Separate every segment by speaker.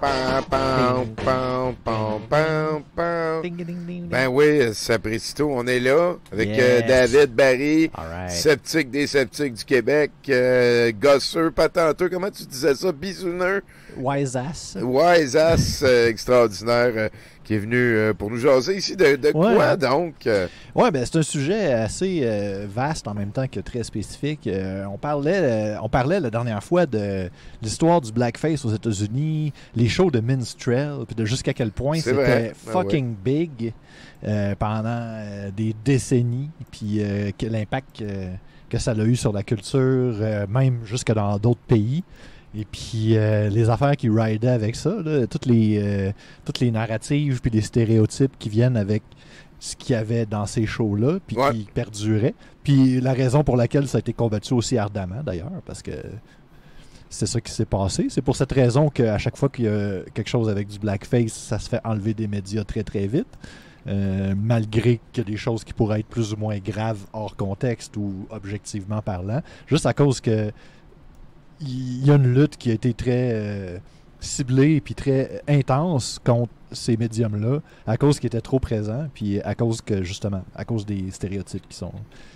Speaker 1: pam, pam, pam, pam, pam, pam.
Speaker 2: Ding, ding, ding,
Speaker 1: Ben
Speaker 2: ding.
Speaker 1: oui, Sapristo, on est là avec
Speaker 2: Yes.
Speaker 1: David Barry,
Speaker 2: All right.
Speaker 1: sceptique des sceptiques du Québec, gosseux, patenteux, comment tu disais ça, bisouneux,
Speaker 2: Wise ass.
Speaker 1: wise ass extraordinaire qui est venu pour nous jaser ici de
Speaker 2: Ouais.
Speaker 1: quoi donc?
Speaker 2: Ouais, ben c'est un sujet assez vaste en même temps que très spécifique. On parlait la dernière fois de l'histoire du blackface aux États-Unis, les shows de minstrel, puis de jusqu'à quel point
Speaker 1: C'est
Speaker 2: c'était
Speaker 1: vrai. Ben
Speaker 2: fucking big pendant des décennies, puis que l'impact que ça a eu sur la culture, même jusque dans d'autres pays. Et puis, les affaires qui ridaient avec ça, là, toutes les narratives puis les stéréotypes qui viennent avec ce qu'il y avait dans ces shows-là, puis
Speaker 1: Ouais.
Speaker 2: qui perduraient. Puis la raison pour laquelle ça a été combattu aussi ardemment, d'ailleurs, parce que c'est ça qui s'est passé. C'est pour cette raison qu'à chaque fois qu'il y a quelque chose avec du blackface, ça se fait enlever des médias très, très vite. Malgré qu'il y a des choses qui pourraient être plus ou moins graves hors contexte ou objectivement parlant, juste à cause que il y a une lutte qui a été très ciblée et puis très intense contre ces médiums-là à cause qu'ils étaient trop présents puis à cause que justement à cause des stéréotypes qui sont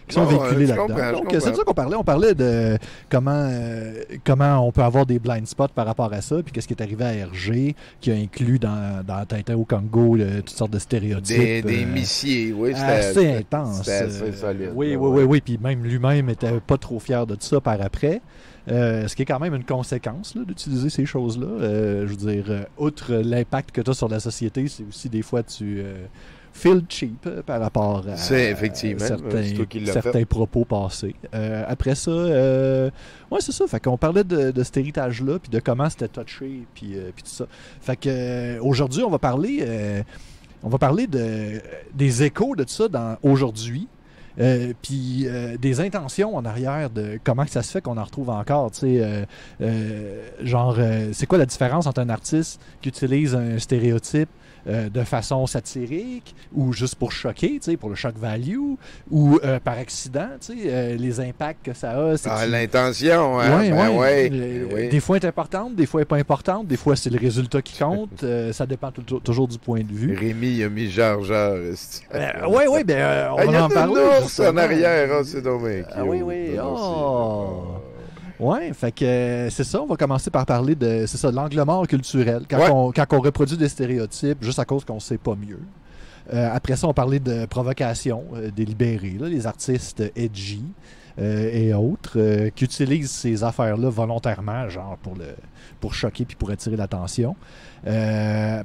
Speaker 2: véhiculés
Speaker 1: je
Speaker 2: là-dedans.
Speaker 1: comprends,
Speaker 2: Donc
Speaker 1: je
Speaker 2: c'est de ça qu'on parlait. On parlait de comment on peut avoir des blind spots par rapport à ça puis qu'est-ce qui est arrivé à Hergé qui a inclus dans Tintin au Congo toutes sortes de stéréotypes.
Speaker 1: Des missiers, oui,
Speaker 2: assez intense.
Speaker 1: C'était assez solide.
Speaker 2: Oui. Puis même lui-même était pas trop fier de ça par après. Ce qui est quand même une conséquence là, d'utiliser ces choses-là. Je veux dire, outre l'impact que tu as sur la société, c'est aussi des fois tu feel cheap par rapport à
Speaker 1: C'est effectivement, c'est toi qui l'as
Speaker 2: certains
Speaker 1: fait.
Speaker 2: propos passés. Après ça, ouais, c'est ça. Fait qu'on parlait de cet héritage-là, puis de comment c'était touché, puis tout ça. Fait que aujourd'hui, on va parler des échos de tout ça dans aujourd'hui. Puis des intentions en arrière de comment que ça se fait qu'on en retrouve encore, tu sais, c'est quoi la différence entre un artiste qui utilise un stéréotype de façon satirique ou juste pour choquer, tu sais, pour le shock value ou par accident, tu sais, les impacts que ça a. C'est
Speaker 1: L'intention, hein? Oui.
Speaker 2: Des fois elle est importante, des fois elle n'est pas importante, des fois c'est le résultat qui compte, ça dépend toujours du point de vue.
Speaker 1: Rémi a mis Jar.
Speaker 2: Oui, on
Speaker 1: Il y
Speaker 2: va
Speaker 1: a
Speaker 2: en parler.
Speaker 1: un ours
Speaker 2: justement.
Speaker 1: en arrière, hein, c'est dommage.
Speaker 2: Oui. Ouais, fait que c'est ça, on va commencer par parler de l'angle mort culturel, quand on reproduit des stéréotypes juste à cause qu'on sait pas mieux. Après ça, on parlait de provocation délibérée, là, les artistes edgy et autres qui utilisent ces affaires-là volontairement, genre pour choquer puis pour attirer l'attention. Puis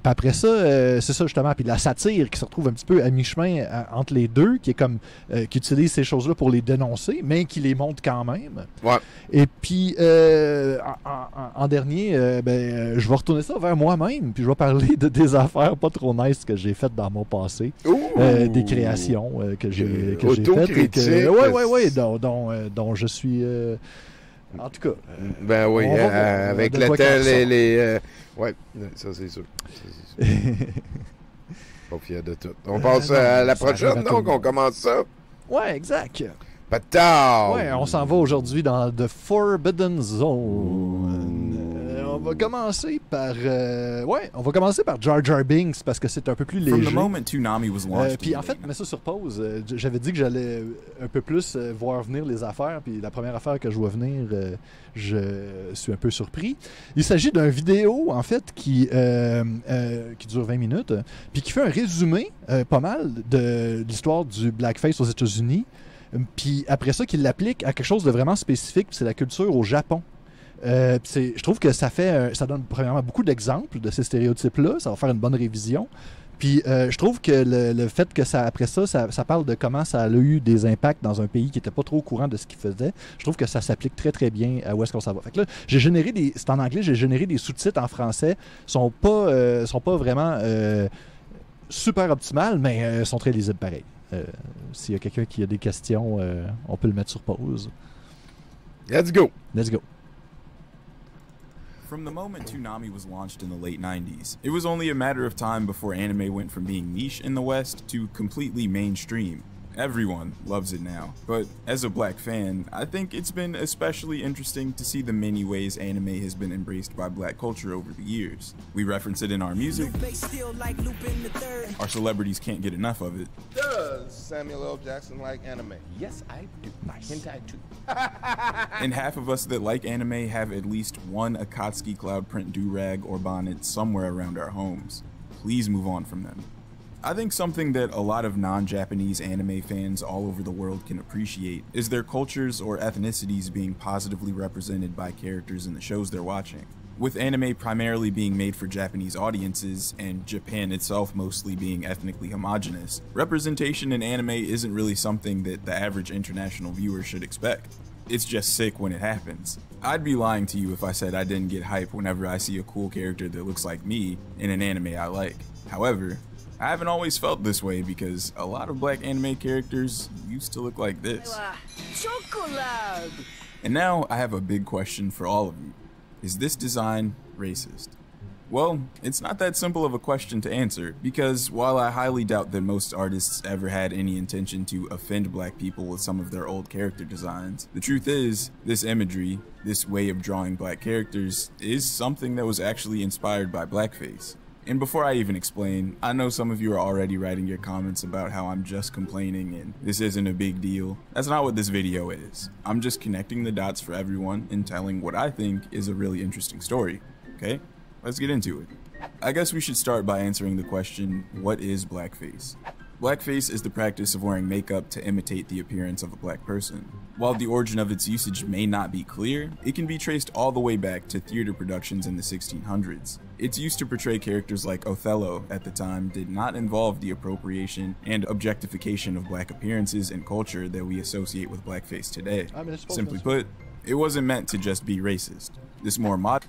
Speaker 2: après ça, c'est ça justement, puis la satire qui se retrouve un petit peu à mi-chemin entre les deux, qui est comme qui utilise ces choses-là pour les dénoncer, mais qui les montre quand même.
Speaker 1: Ouais.
Speaker 2: Et puis en dernier, je vais retourner ça vers moi-même, puis je vais parler de des affaires pas trop nice que j'ai faites dans mon passé, des créations que j'ai faites, oui, dont je suis. En tout cas.
Speaker 1: Ben oui,
Speaker 2: on va voir,
Speaker 1: avec
Speaker 2: de
Speaker 1: le
Speaker 2: quoi
Speaker 1: temps,
Speaker 2: qu'on sort.
Speaker 1: ouais, ça c'est sûr. Pas fier de tout. On passe à la
Speaker 2: ça arrive
Speaker 1: prochaine,
Speaker 2: à tout le
Speaker 1: donc on
Speaker 2: monde.
Speaker 1: commence ça.
Speaker 2: Ouais, exact.
Speaker 1: Patao!
Speaker 2: Ouais, on s'en va aujourd'hui dans The Forbidden Zone. On va commencer par Jar Jar Binks parce que c'est un peu plus
Speaker 3: From
Speaker 2: léger.
Speaker 3: the moment Toonami was launched,
Speaker 2: Puis en fait, mets ça sur pause. J'avais dit que j'allais un peu plus voir venir les affaires. Puis la première affaire que je vois venir, je suis un peu surpris. Il s'agit d'une vidéo, en fait, qui dure 20 minutes, puis qui fait un résumé pas mal de l'histoire du blackface aux États-Unis. Puis après ça, qu'il l'applique à quelque chose de vraiment spécifique, c'est la culture au Japon. Je trouve que ça donne premièrement beaucoup d'exemples de ces stéréotypes-là. Ça va faire une bonne révision. Puis je trouve que le fait que ça parle de comment ça a eu des impacts dans un pays qui n'était pas trop au courant de ce qu'il faisait, je trouve que ça s'applique très très bien à où est-ce qu'on s'en va. Fait que là, c'est en anglais, j'ai généré des sous-titres en français. Sont pas vraiment super optimales, mais sont très lisibles pareil. S'il y a quelqu'un qui a des questions, on peut le mettre sur pause.
Speaker 1: Let's go!
Speaker 2: Let's go.
Speaker 3: From the moment Toonami was launched in the late 90s, it was only a matter of time before anime went from being niche in the West to completely mainstream. Everyone loves it now, but as a black fan, I think it's been especially interesting to see the many ways anime has been embraced by black culture over the years. We reference it in our music, our celebrities can't get enough of it.
Speaker 4: Does Samuel L. Jackson like anime?
Speaker 5: Yes, I do. Nice. Hentai too.
Speaker 3: And half of us that like anime have at least one Akatsuki cloud print do-rag or bonnet somewhere around our homes. Please move on from them. I think something that a lot of non-Japanese anime fans all over the world can appreciate is their cultures or ethnicities being positively represented by characters in the shows they're watching. With anime primarily being made for Japanese audiences, and Japan itself mostly being ethnically homogenous, representation in anime isn't really something that the average international viewer should expect. It's just sick when it happens. I'd be lying to you if I said I didn't get hype whenever I see a cool character that looks like me in an anime I like. However, I haven't always felt this way because a lot of black anime characters used to look like this. And now I have a big question for all of you. Is this design racist? Well, it's not that simple of a question to answer, because while I highly doubt that most artists ever had any intention to offend black people with some of their old character designs, the truth is, this imagery, this way of drawing black characters, is something that was actually inspired by blackface. And before I even explain, I know some of you are already writing your comments about how I'm just complaining and this isn't a big deal. That's not what this video is. I'm just connecting the dots for everyone and telling what I think is a really interesting story. Okay, let's get into it. I guess we should start by answering the question, what is blackface? Blackface is the practice of wearing makeup to imitate the appearance of a black person. While the origin of its usage may not be clear, it can be traced all the way back to theater productions in the 1600s. Its use to portray characters like Othello at the time did not involve the appropriation and objectification of black appearances and culture that we associate with blackface today. Simply put, it wasn't meant to just be racist. This more modern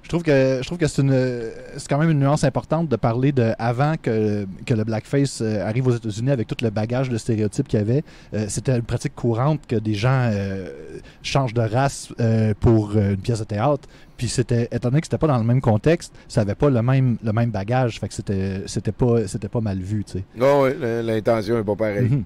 Speaker 2: Je trouve que c'est quand même une nuance importante de parler de avant que le blackface arrive aux États-Unis avec tout le bagage de stéréotypes qu'il y avait. C'était une pratique courante que des gens changent de race pour une pièce de théâtre. Puis étant donné que c'était pas dans le même contexte, ça avait pas le même bagage. Fait que c'était pas mal vu, tu sais.
Speaker 1: Non, oui, l'intention est pas pareille.
Speaker 2: Mm-hmm.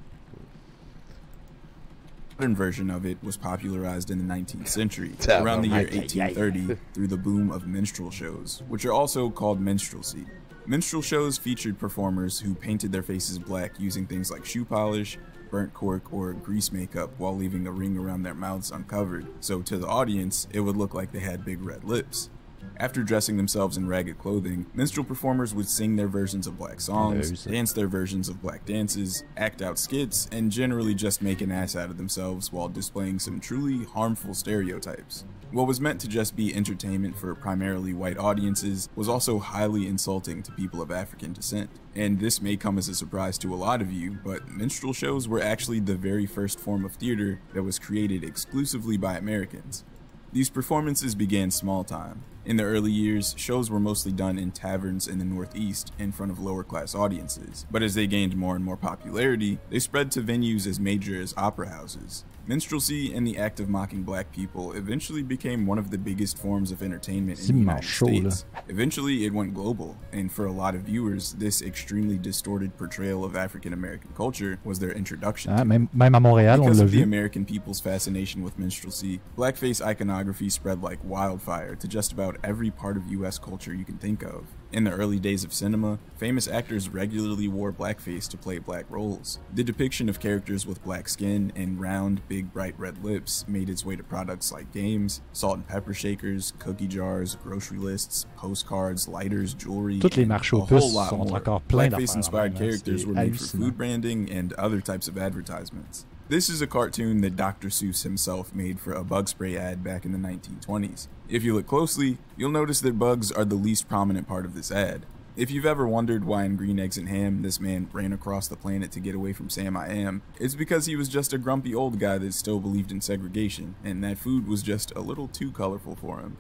Speaker 3: modern version of it was popularized in the 19th century, around the year 1830, through the boom of minstrel shows, which are also called minstrelsy. Minstrel shows featured performers who painted their faces black using things like shoe polish, burnt cork, or grease makeup while leaving a ring around their mouths uncovered, so to the audience, it would look like they had big red lips. After dressing themselves in ragged clothing, minstrel performers would sing their versions of black songs, dance their versions of black dances, act out skits, and generally just make an ass out of themselves while displaying some truly harmful stereotypes. What was meant to just be entertainment for primarily white audiences was also highly insulting to people of African descent. And this may come as a surprise to a lot of you, but minstrel shows were actually the very first form of theater that was created exclusively by Americans. These performances began small time. In the early years, shows were mostly done in taverns in the Northeast in front of lower class audiences, but as they gained more and more popularity, they spread to venues as major as opera houses. Minstrelsy and the act of mocking black people eventually became one of the biggest forms of entertainment in the United States. Eventually, it went global, and for a lot of viewers, this extremely distorted portrayal of African American culture was their introduction.
Speaker 2: Même à Montréal, on l'a vu.
Speaker 3: Because of the American people's fascination with minstrelsy, blackface iconography spread like wildfire to just about every part of US culture you can think of. In the early days of cinema, famous actors regularly wore blackface to play black roles. The depiction of characters with black skin and round, big, bright red lips made its way to products like games, salt and pepper shakers, cookie jars, grocery lists, postcards, lighters, jewelry, and a whole lot more. Blackface-inspired characters were made for food branding and other types of advertisements. This is a cartoon that Dr. Seuss himself made for a bug spray ad back in the 1920s. If you look closely, you'll notice that bugs are the least prominent part of this ad. If you've ever wondered why in Green Eggs and Ham this man ran across the planet to get away from Sam I Am, it's because he was just a grumpy old guy that still believed in segregation, and that food was just a little too colorful for him.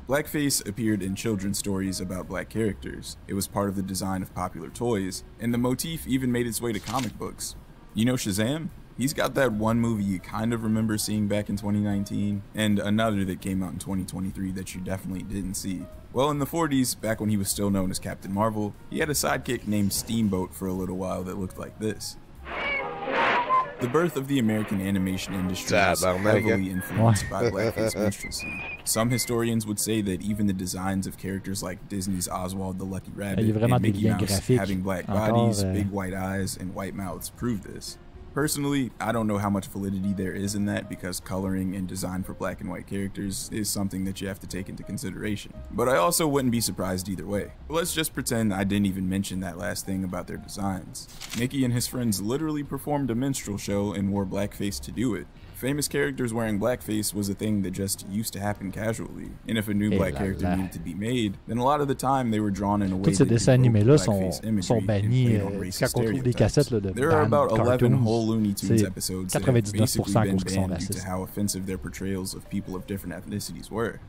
Speaker 3: Blackface appeared in children's stories about black characters. It was part of the design of popular toys, and the motif even made its way to comic books. You know Shazam? He's got that one movie you kind of remember seeing back in 2019, and another that came out in 2023 that you definitely didn't see. Well, in the 40s, back when he was still known as Captain Marvel, he had a sidekick named Steamboat for a little while that looked like this. The birth of the American animation industry was heavily influenced by blackface minstrelsy. Some historians would say that even the designs of characters like Disney's Oswald the Lucky Rabbit and Mickey Mouse having black bodies, big white eyes, and white mouths prove this. Personally, I don't know how much validity there is in that because coloring and design for black and white characters is something that you have to take into consideration. But I also wouldn't be surprised either way. Let's just pretend I didn't even mention that last thing about their designs. Mickey and his friends literally performed a minstrel show and wore blackface to do it. Famous characters wearing blackface was a thing that just used to happen casually, and if a new black character needed to be made, then a lot of the time they were drawn in a way that blackface imagery and played on racist stereotypes. There are about 11 whole Looney Tunes episodes that have basically been banned due to how offensive their portrayals of people of different ethnicities were.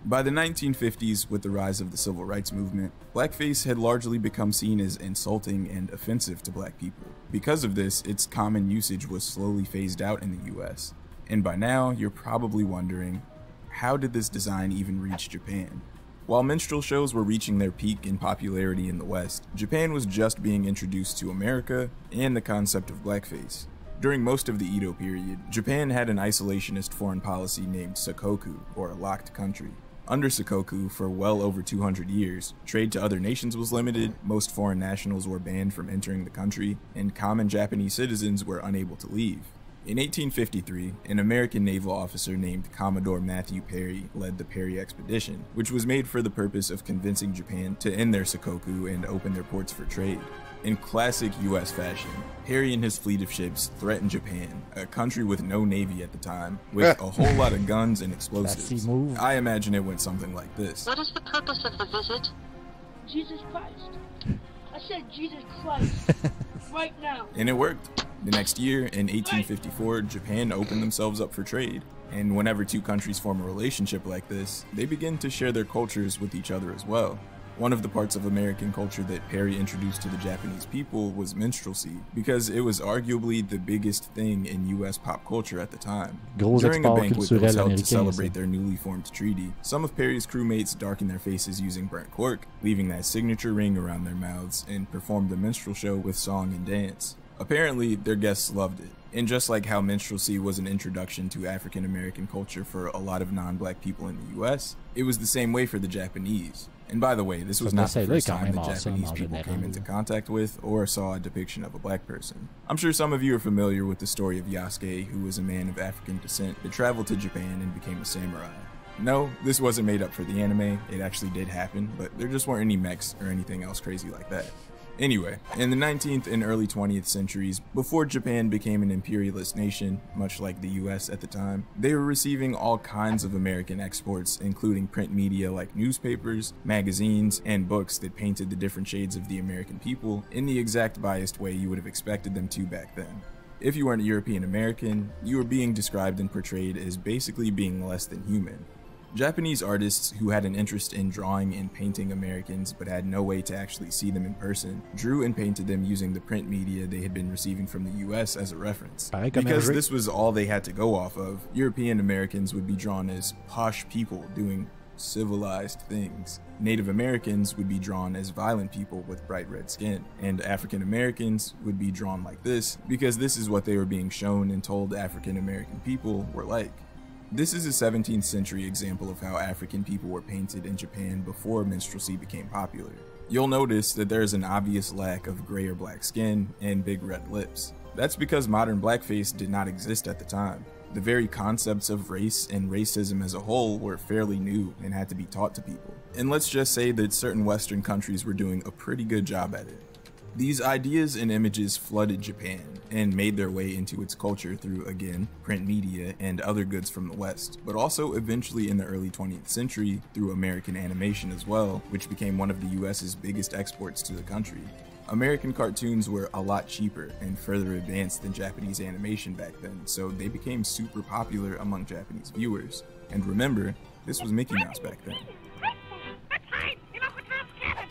Speaker 3: By the 1950s, with the rise of the civil rights movement, blackface had largely become seen as insulting and offensive to black people. Because of this, its common usage was slowly phased out in the US. And by now, you're probably wondering, how did this design even reach Japan? While minstrel shows were reaching their peak in popularity in the West, Japan was just being introduced to America and the concept of blackface. During most of the Edo period, Japan had an isolationist foreign policy named Sakoku, or locked country. Under Sakoku, for well over 200 years, trade to other nations was limited, most foreign nationals were banned from entering the country, and common Japanese citizens were unable to leave. In 1853, an American naval officer named Commodore Matthew Perry led the Perry Expedition, which was made for the purpose of convincing Japan to end their Sakoku and open their ports for trade. In classic US fashion, Perry and his fleet of ships threatened Japan, a country with no navy at the time, with a whole lot of guns and explosives. I imagine it went something like this.
Speaker 6: What is the purpose of the visit?
Speaker 7: Jesus Christ. I said Jesus Christ. Right now.
Speaker 3: And it worked. The next year, in 1854, Japan opened themselves up for trade. And whenever two countries form a relationship like this, they begin to share their cultures with each other as well. One of the parts of American culture that Perry introduced to the Japanese people was minstrelsy, because it was arguably the biggest thing in US pop culture at the time. During a banquet that was held to celebrate their newly formed treaty, some of Perry's crewmates darkened their faces using burnt cork, leaving that signature ring around their mouths, and performed a minstrel show with song and dance. Apparently, their guests loved it. And just like how minstrelsy was an introduction to African American culture for a lot of non-black people in the US, it was the same way for the Japanese. And by the way, this was not the first time that Japanese people came into contact with or saw a depiction of a black person. I'm sure some of you are familiar with the story of Yasuke, who was a man of African descent that traveled to Japan and became a samurai. No, this wasn't made up for the anime, it actually did happen, but there just weren't any mechs or anything else crazy like that. Anyway, in the 19th and early 20th centuries, before Japan became an imperialist nation, much like the US at the time, they were receiving all kinds of American exports, including print media like newspapers, magazines, and books that painted the different shades of the American people in the exact biased way you would have expected them to back then. If you weren't European American, you were being described and portrayed as basically being less than human. Japanese artists who had an interest in drawing and painting Americans but had no way to actually see them in person drew and painted them using the print media they had been receiving from the US as a reference. Because this was all they had to go off of, European Americans would be drawn as posh people doing civilized things. Native Americans would be drawn as violent people with bright red skin, and African Americans would be drawn like this because this is what they were being shown and told African American people were like. This is a 17th century example of how African people were painted in Japan before minstrelsy became popular. You'll notice that there is an obvious lack of gray or black skin and big red lips. That's because modern blackface did not exist at the time. The very concepts of race and racism as a whole were fairly new and had to be taught to people. And let's just say that certain Western countries were doing a pretty good job at it. These ideas and images flooded Japan and made their way into its culture through, again, print media and other goods from the West, but also eventually in the early 20th century through American animation as well, which became one of the US's biggest exports to the country. American cartoons were a lot cheaper and further advanced than Japanese animation back then, so they became super popular among Japanese viewers. And remember, this was Mickey Mouse back then.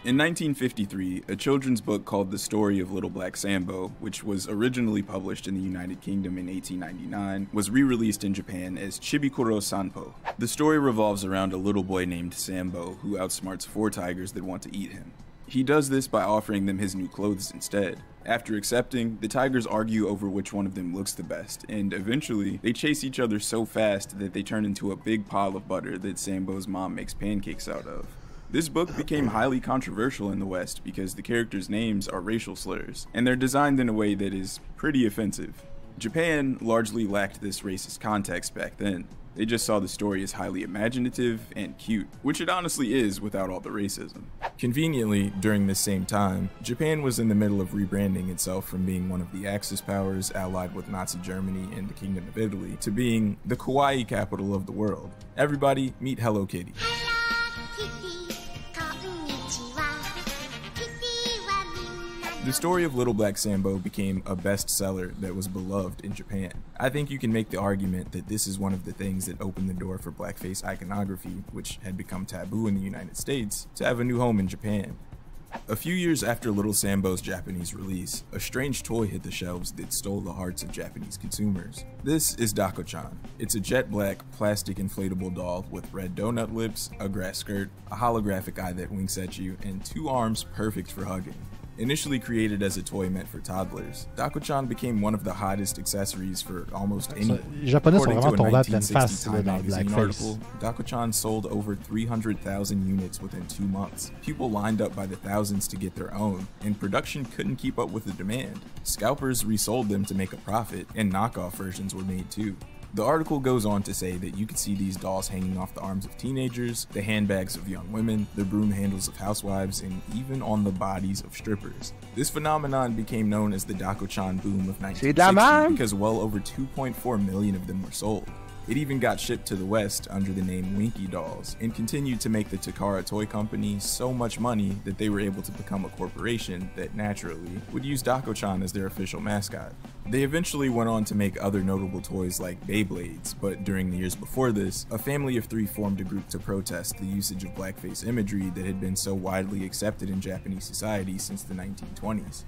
Speaker 3: In 1953, a children's book called The Story of Little Black Sambo, which was originally published in the United Kingdom in 1899, was re-released in Japan as Chibikuro Sanpo. The story revolves around a little boy named Sambo who outsmarts 4 tigers that want to eat him. He does this by offering them his new clothes instead. After accepting, the tigers argue over which one of them looks the best, and eventually, they chase each other so fast that they turn into a big pile of butter that Sambo's mom makes pancakes out of. This book became highly controversial in the West because the characters' names are racial slurs, and they're designed in a way that is pretty offensive. Japan largely lacked this racist context back then. They just saw the story as highly imaginative and cute, which it honestly is without all the racism. Conveniently, during this same time, Japan was in the middle of rebranding itself from being one of the Axis powers allied with Nazi Germany and the Kingdom of Italy to being the kawaii capital of the world. Everybody, meet Hello Kitty. The story of Little Black Sambo became a bestseller that was beloved in Japan. I think you can make the argument that this is one of the things that opened the door for blackface iconography, which had become taboo in the United States, to have a new home in Japan. A few years after Little Sambo's Japanese release, a strange toy hit the shelves that stole the hearts of Japanese consumers. This is Dako-chan. It's a jet black, plastic inflatable doll with red donut lips, a grass skirt, a holographic eye that winks at you, and 2 arms perfect for hugging. Initially created as a toy meant for toddlers, Dako-chan became one of the hottest accessories for almost anyone. According to a 1960 Time magazine article, Dako-chan sold over 300,000 units within 2 months. People lined up by the thousands to get their own, and production couldn't keep up with the demand. Scalpers resold them to make a profit, and knockoff versions were made too. The article goes on to say that you could see these dolls hanging off the arms of teenagers, the handbags of young women, the broom handles of housewives, and even on the bodies of strippers. This phenomenon became known as the Dako-chan boom of 1960 because well over 2.4 million of them were sold. It even got shipped to the West under the name Winky Dolls, and continued to make the Takara Toy Company so much money that they were able to become a corporation that naturally would use Dako-chan as their official mascot. They eventually went on to make other notable toys like Beyblades, but during the years before this, a family of 3 formed a group to protest the usage of blackface imagery that had been so widely accepted in Japanese society since the 1920s.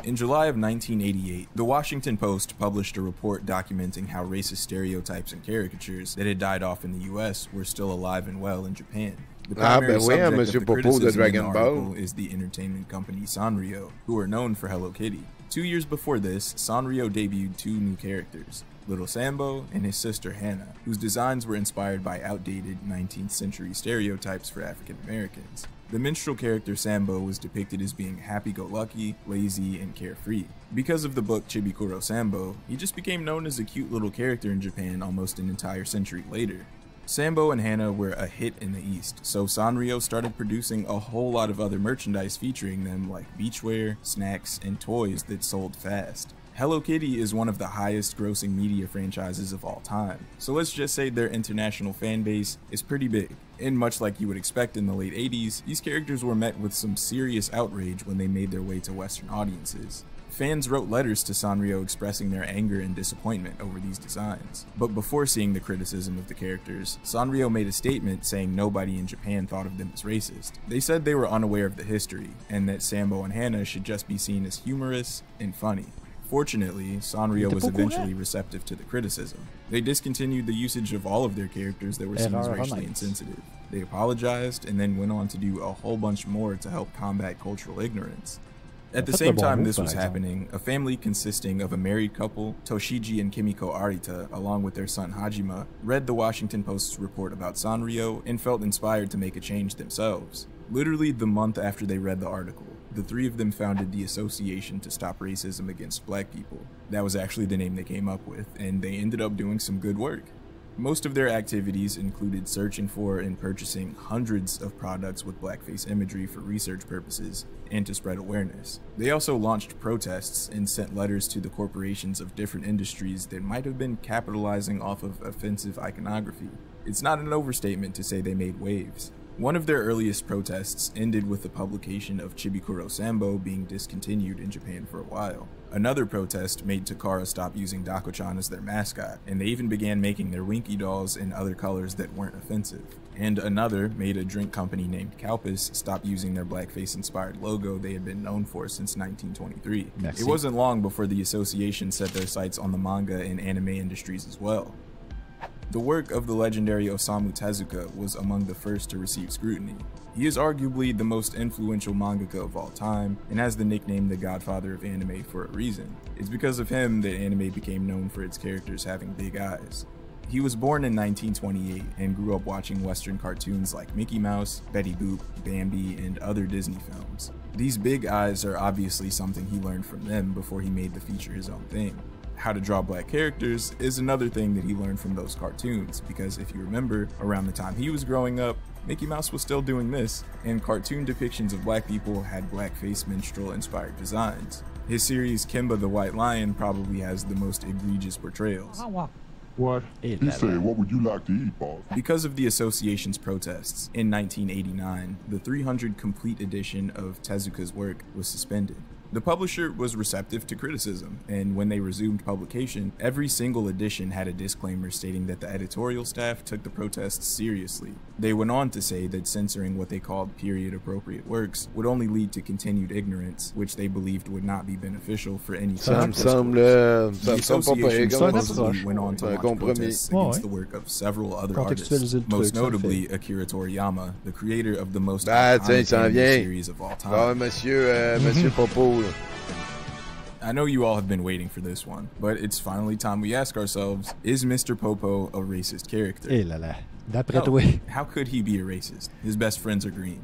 Speaker 3: In July of 1988, The Washington Post published a report documenting how racist stereotypes and caricatures that had died off in the US were still alive and well in Japan. The primary subject of the criticism in the article is the entertainment company Sanrio, who are known for Hello Kitty. 2 years before this, Sanrio debuted 2 new characters, Little Sambo and his sister Hannah, whose designs were inspired by outdated 19th century stereotypes for African Americans. The minstrel character Sambo was depicted as being happy-go-lucky, lazy, and carefree. Because of the book Chibikuro Sambo, he just became known as a cute little character in Japan almost an entire century later. Sambo and Hannah were a hit in the East, so Sanrio started producing a whole lot of other merchandise featuring them like beachwear, snacks, and toys that sold fast. Hello Kitty is one of the highest grossing media franchises of all time, so let's just say their international fan base is pretty big. And much like you would expect in the late 80s, these characters were met with some serious outrage when they made their way to Western audiences. Fans wrote letters to Sanrio expressing their anger and disappointment over these designs. But before seeing the criticism of the characters, Sanrio made a statement saying nobody in Japan thought of them as racist. They said they were unaware of the history, and that Sambo and Hannah should just be seen as humorous and funny. Fortunately, Sanrio was eventually receptive to the criticism. They discontinued the usage of all of their characters that were seen as racially insensitive. They apologized and then went on to do a whole bunch more to help combat cultural ignorance. At the same time this was happening, a family consisting of a married couple, Toshiji and Kimiko Arita, along with their son Hajima, read the Washington Post's report about Sanrio and felt inspired to make a change themselves. Literally the month after they read the article, the 3 of them founded the Association to Stop Racism Against Black People. That was actually the name they came up with, and they ended up doing some good work. Most of their activities included searching for and purchasing hundreds of products with blackface imagery for research purposes and to spread awareness. They also launched protests and sent letters to the corporations of different industries that might have been capitalizing off of offensive iconography. It's not an overstatement to say they made waves. One of their earliest protests ended with the publication of Chibikuro Sambo being discontinued in Japan for a while. Another protest made Takara stop using Dako-chan as their mascot, and they even began making their Winky dolls in other colors that weren't offensive. And another made a drink company named Calpis stop using their blackface-inspired logo they had been known for since 1923. It wasn't long before the association set their sights on the manga and anime industries as well. The work of the legendary Osamu Tezuka was among the first to receive scrutiny. He is arguably the most influential mangaka of all time, and has the nickname the Godfather of anime for a reason. It's because of him that anime became known for its characters having big eyes. He was born in 1928 and grew up watching Western cartoons like Mickey Mouse, Betty Boop, Bambi, and other Disney films. These big eyes are obviously something he learned from them before he made the feature his own thing. How to draw black characters is another thing that he learned from those cartoons, because if you remember, around the time he was growing up, Mickey Mouse was still doing this, and cartoon depictions of black people had blackface minstrel-inspired designs. His series Kimba the White Lion probably has the most egregious portrayals.
Speaker 6: What? He said, what would you like to eat, boss?
Speaker 3: Because of the association's protests, in 1989, the 300 complete edition of Tezuka's work was suspended. The publisher was receptive to criticism, and when they resumed publication, every single edition had a disclaimer stating that the editorial staff took the protests seriously. They went on to say that censoring what they called period-appropriate works would only lead to continued ignorance, which they believed would not be beneficial for any future discourse. The association went on to launch protests against the work of several other artists, most notably Akira Toriyama, the creator of the most iconic anime series of all time.
Speaker 1: Monsieur Popo.
Speaker 3: I know you all have been waiting for this one, but it's finally time we ask ourselves, is Mr. Popo a racist character?
Speaker 2: Eh là là. D'après toi.
Speaker 3: How could he be a racist? His best friends are green.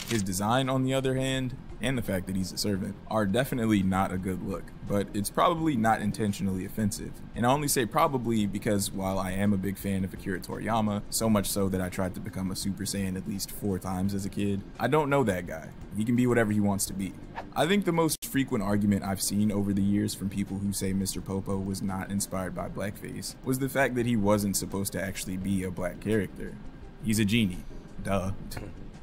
Speaker 3: His design, on the other hand, and the fact that he's a servant, are definitely not a good look, but it's probably not intentionally offensive. And I only say probably because while I am a big fan of Akira Toriyama, so much so that I tried to become a Super Saiyan at least 4 times as a kid, I don't know that guy. He can be whatever he wants to be. I think the most frequent argument I've seen over the years from people who say Mr. Popo was not inspired by blackface was the fact that he wasn't supposed to actually be a black character. He's a genie. Duh.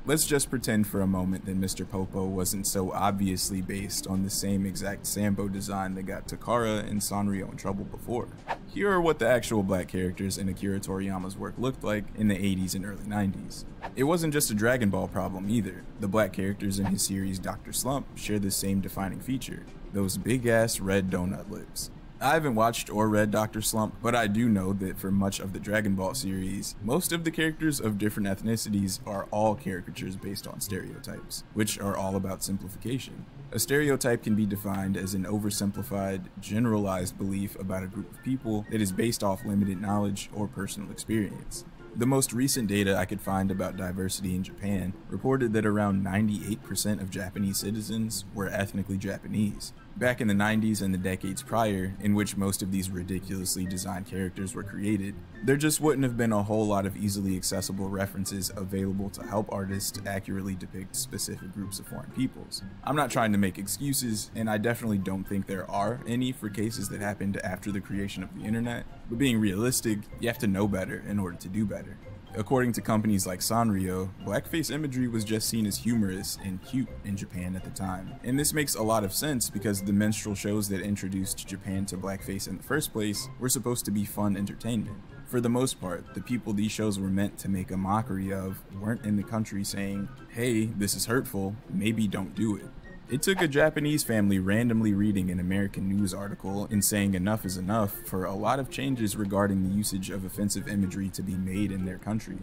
Speaker 3: Let's just pretend for a moment that Mr. Popo wasn't so obviously based on the same exact Sambo design that got Takara and Sanrio in trouble before. Here are what the actual black characters in Akira Toriyama's work looked like in the 80s and early 90s. It wasn't just a Dragon Ball problem either. The black characters in his series Dr. Slump share the same defining feature, those big-ass red donut lips. I haven't watched or read Dr. Slump, but I do know that for much of the Dragon Ball series, most of the characters of different ethnicities are all caricatures based on stereotypes, which are all about simplification. A stereotype can be defined as an oversimplified, generalized belief about a group of people that is based off limited knowledge or personal experience. The most recent data I could find about diversity in Japan reported that around 98% of Japanese citizens were ethnically Japanese. Back in the 90s and the decades prior, in which most of these ridiculously designed characters were created, there just wouldn't have been a whole lot of easily accessible references available to help artists accurately depict specific groups of foreign peoples. I'm not trying to make excuses, and I definitely don't think there are any for cases that happened after the creation of the internet, but being realistic, you have to know better in order to do better. According to companies like Sanrio, blackface imagery was just seen as humorous and cute in Japan at the time. And this makes a lot of sense because the minstrel shows that introduced Japan to blackface in the first place were supposed to be fun entertainment. For the most part, the people these shows were meant to make a mockery of weren't in the country saying, hey, this is hurtful, maybe don't do it. It took a Japanese family randomly reading an American news article and saying enough is enough for a lot of changes regarding the usage of offensive imagery to be made in their country.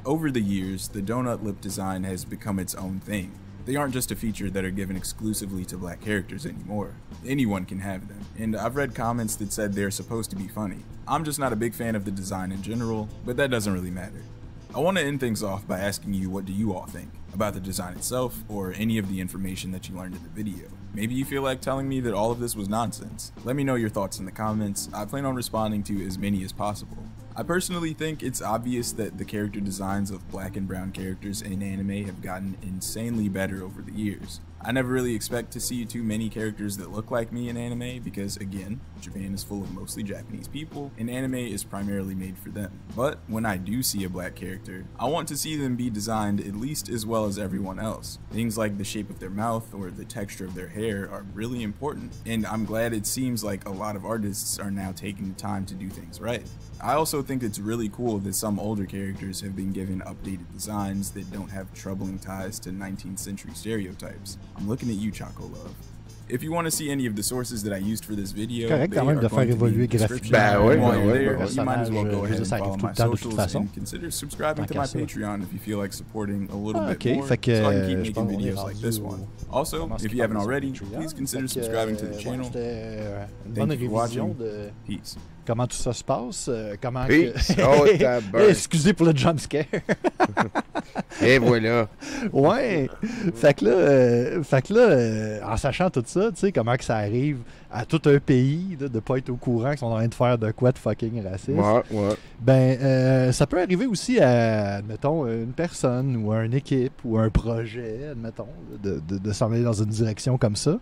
Speaker 3: Over the years, the donut lip design has become its own thing. They aren't just a feature that are given exclusively to black characters anymore. Anyone can have them, and I've read comments that said they're supposed to be funny. I'm just not a big fan of the design in general, but that doesn't really matter. I want to end things off by asking you, what do you all think about the design itself or any of the information that you learned in the video? Maybe you feel like telling me that all of this was nonsense. Let me know your thoughts in the comments. I plan on responding to as many as possible. I personally think it's obvious that the character designs of black and brown characters in anime have gotten insanely better over the years. I never really expect to see too many characters that look like me in anime because, again, Japan is full of mostly Japanese people and anime is primarily made for them. But when I do see a black character, I want to see them be designed at least as well as everyone else. Things like the shape of their mouth or the texture of their hair are really important, and I'm glad it seems like a lot of artists are now taking the time to do things right. I also think it's really cool that some older characters have been given updated designs that don't have troubling ties to 19th century stereotypes. I'm looking at you, Choco Love. If you want to see any of the sources that I used for this video,
Speaker 2: correct quand même de faire évoluer graphiquement.
Speaker 1: Ben oui,
Speaker 3: While
Speaker 1: ben
Speaker 3: you're
Speaker 1: oui.
Speaker 3: there,
Speaker 2: Le
Speaker 3: you might as well go
Speaker 2: personnage,
Speaker 3: ahead and
Speaker 2: ça arrive
Speaker 3: follow
Speaker 2: tout
Speaker 3: my
Speaker 2: le temps de toute
Speaker 3: socials
Speaker 2: façon.
Speaker 3: and consider subscribing to
Speaker 2: Tant
Speaker 3: my
Speaker 2: qu'à ça.
Speaker 3: Patreon if you feel like supporting a little
Speaker 2: Ah,
Speaker 3: bit
Speaker 2: ok.
Speaker 3: more,
Speaker 2: Fait que,
Speaker 3: so I can keep
Speaker 2: je
Speaker 3: making
Speaker 2: pense qu'on est
Speaker 3: videos like this
Speaker 2: rendu
Speaker 3: one.
Speaker 2: au-
Speaker 3: Also,
Speaker 2: comment est-ce
Speaker 3: if
Speaker 2: qu'il
Speaker 3: you haven't
Speaker 2: parle
Speaker 3: already,
Speaker 2: sur Patreon?
Speaker 3: please consider
Speaker 2: Fait que,
Speaker 3: subscribing to the
Speaker 2: ouais,
Speaker 3: channel.
Speaker 2: c'était une
Speaker 3: Thank
Speaker 2: bonne
Speaker 3: you for
Speaker 2: révision
Speaker 3: watching.
Speaker 2: de
Speaker 3: Peace.
Speaker 2: comment tout ça se passe, comment
Speaker 1: Peace.
Speaker 2: que...
Speaker 1: Oh, tabarnak.
Speaker 2: Excusez pour le jumpscare.
Speaker 1: Et voilà.
Speaker 2: Ouais. Fait que là, en sachant tout ça, tu sais, comment que ça arrive à tout un pays là, de pas être au courant qu'ils sont en train de faire de quoi de fucking raciste.
Speaker 1: Ouais.
Speaker 2: Ben, ça peut arriver aussi à, admettons, une personne ou à une équipe ou à un projet, admettons, de s'en aller dans une direction comme ça.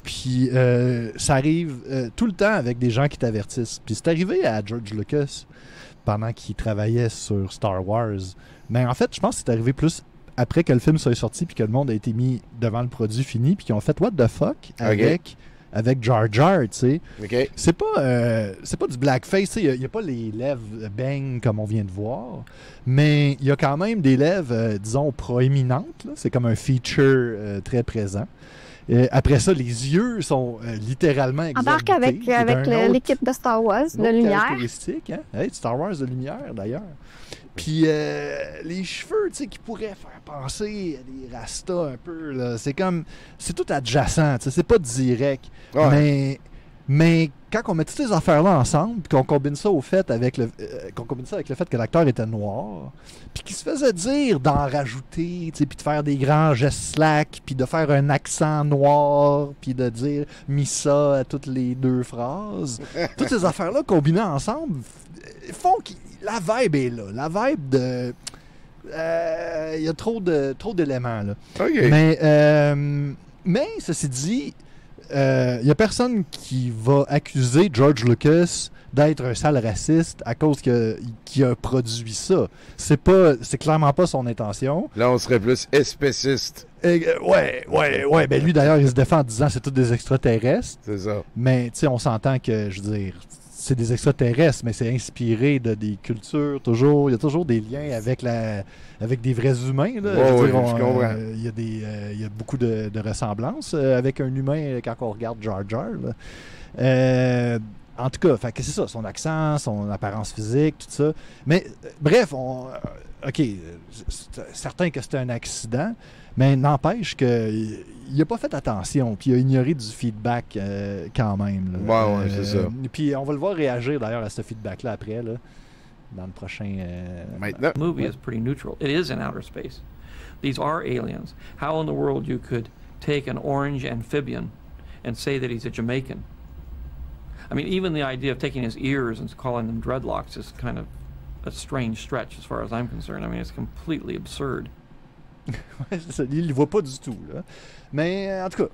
Speaker 2: Puis ça arrive tout le temps avec des gens qui t'avertissent. Puis c'est arrivé à George Lucas pendant qu'il travaillait sur Star Wars. Mais en fait, je pense que c'est arrivé plus après que le film soit sorti puis que le monde a été mis devant le produit fini puis qu'ils ont fait what the fuck avec Jar Jar, tu sais.
Speaker 1: OK.
Speaker 2: C'est pas du blackface, tu sais. Il n'y a pas les lèvres bang comme on vient de voir, mais il y a quand même des lèvres, disons, proéminentes, là. C'est comme un feature très présent. Après ça, les yeux sont littéralement
Speaker 8: Embarque
Speaker 2: exorbités.
Speaker 8: avec l'équipe de Star Wars, de lumière.
Speaker 2: Caractéristique, hein? Hey, Star Wars de lumière, d'ailleurs. Puis les cheveux, tu sais, qui pourraient faire penser à des rastas un peu, là. C'est comme... C'est tout adjacent, tu sais. C'est pas direct.
Speaker 1: Ouais.
Speaker 2: Mais quand on met toutes ces affaires-là ensemble, puis qu'on combine ça au fait avec le fait que l'acteur était noir, puis qu'il se faisait dire d'en rajouter, tu sais, puis de faire des grands gestes slack, puis de faire un accent noir, puis de dire Missa à toutes les deux phrases, toutes ces affaires-là combinées ensemble font que la vibe est là. La vibe de... Il y a trop d'éléments, là.
Speaker 1: OK.
Speaker 2: Mais ceci dit, il n'y a personne qui va accuser George Lucas d'être un sale raciste à cause qu'il a produit ça. C'est clairement pas son intention.
Speaker 1: Là, on serait plus espéciste.
Speaker 2: Ouais. Ben lui, d'ailleurs, il se défend en disant que c'est tous des extraterrestres.
Speaker 1: C'est ça.
Speaker 2: Mais, tu sais, on s'entend que, je veux dire, c'est des extraterrestres, mais c'est inspiré de des cultures, toujours. Il y a toujours des liens avec des vrais humains. Là.
Speaker 1: Je
Speaker 2: comprends. Il y a beaucoup de ressemblances avec un humain quand on regarde Jar Jar. Là. En tout cas, c'est ça, son accent, son apparence physique, tout ça. Mais bref, OK, c'est certain que c'était un accident, mais n'empêche qu'il n'a pas fait attention, puis il a ignoré du feedback quand même. Là.
Speaker 1: Ouais, c'est ça.
Speaker 2: Puis on va le voir réagir d'ailleurs à ce feedback-là après, là, dans le prochain...
Speaker 1: Maintenant.
Speaker 5: The movie is pretty neutral. It is in outer space. These are aliens. How in the world you could take an orange amphibian and say that he's a Jamaican? I mean, even the idea of taking his ears and calling them dreadlocks is kind of a strange stretch as far as I'm concerned. I mean, it's completely absurd.
Speaker 2: Il ne voit pas du tout. Là. Mais en tout cas,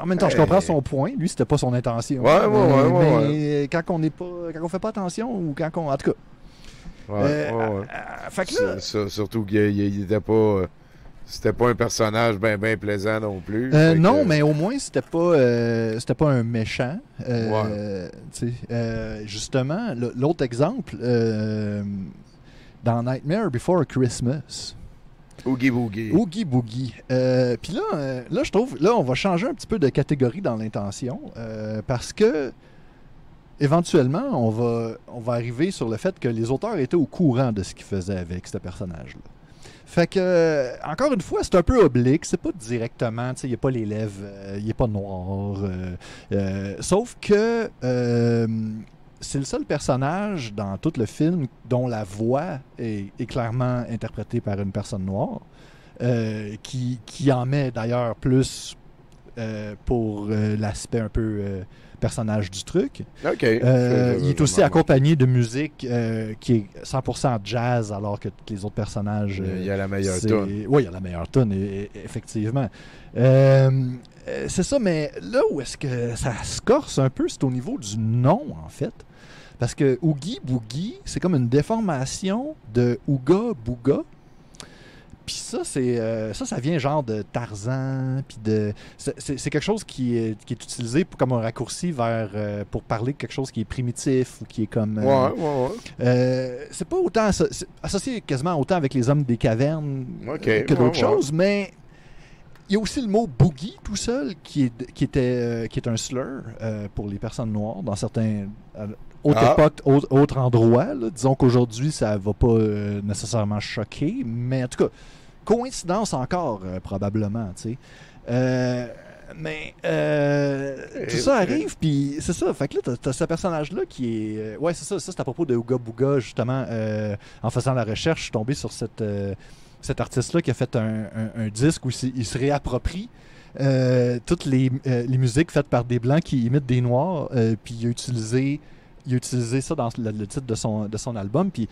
Speaker 2: en même temps, je comprends son point. Lui, c'était pas son intention. Mais quand on fait pas attention ou quand on... En tout cas. Fait que là,
Speaker 1: surtout qu'il n'était pas... C'était pas un personnage bien plaisant non plus.
Speaker 2: Non, mais au moins, c'était pas un méchant. Justement, l'autre exemple, dans Nightmare Before Christmas.
Speaker 1: Oogie Boogie.
Speaker 2: Oogie Boogie. Puis là, je trouve, on va changer un petit peu de catégorie dans l'intention, parce que éventuellement, on va arriver sur le fait que les auteurs étaient au courant de ce qu'ils faisaient avec ce personnage-là. Fait que, encore une fois, c'est un peu oblique, c'est pas directement, tu sais, il n'y a pas les lèvres, il n'est pas noir. Sauf que c'est le seul personnage dans tout le film dont la voix est clairement interprétée par une personne noire, qui en met d'ailleurs plus pour l'aspect un peu personnage du truc.
Speaker 1: OK.
Speaker 2: Il est aussi accompagné de musique qui est 100% jazz, alors que tous les autres personnages...
Speaker 1: il y a la meilleure tune.
Speaker 2: Oui, il y a la meilleure tune, effectivement. C'est ça, mais là où est-ce que ça se corse un peu, c'est au niveau du nom, en fait. Parce que Oogie Boogie, c'est comme une déformation de Ooga Booga. Puis ça, ça vient genre de Tarzan, puis c'est quelque chose qui est utilisé comme un raccourci pour parler de quelque chose qui est primitif ou qui est comme... c'est pas autant associé quasiment autant avec les hommes des cavernes que d'autres choses, mais Il y a aussi le mot boogie tout seul qui est un slur pour les personnes noires dans certains autres époques, autres endroits. Là. Disons qu'aujourd'hui, ça va pas nécessairement choquer, mais en tout cas, coïncidence encore, probablement, tu sais. Mais tout ça arrive, puis c'est ça. Fait que là, t'as ce personnage-là qui est... ouais, c'est ça. Ça, c'est à propos de Ooga Booga, justement. En faisant la recherche, je suis tombé sur cet artiste-là qui a fait un disque où il se réapproprie toutes les musiques faites par des Blancs qui imitent des Noirs, puis il a utilisé ça dans le titre de son album. Puis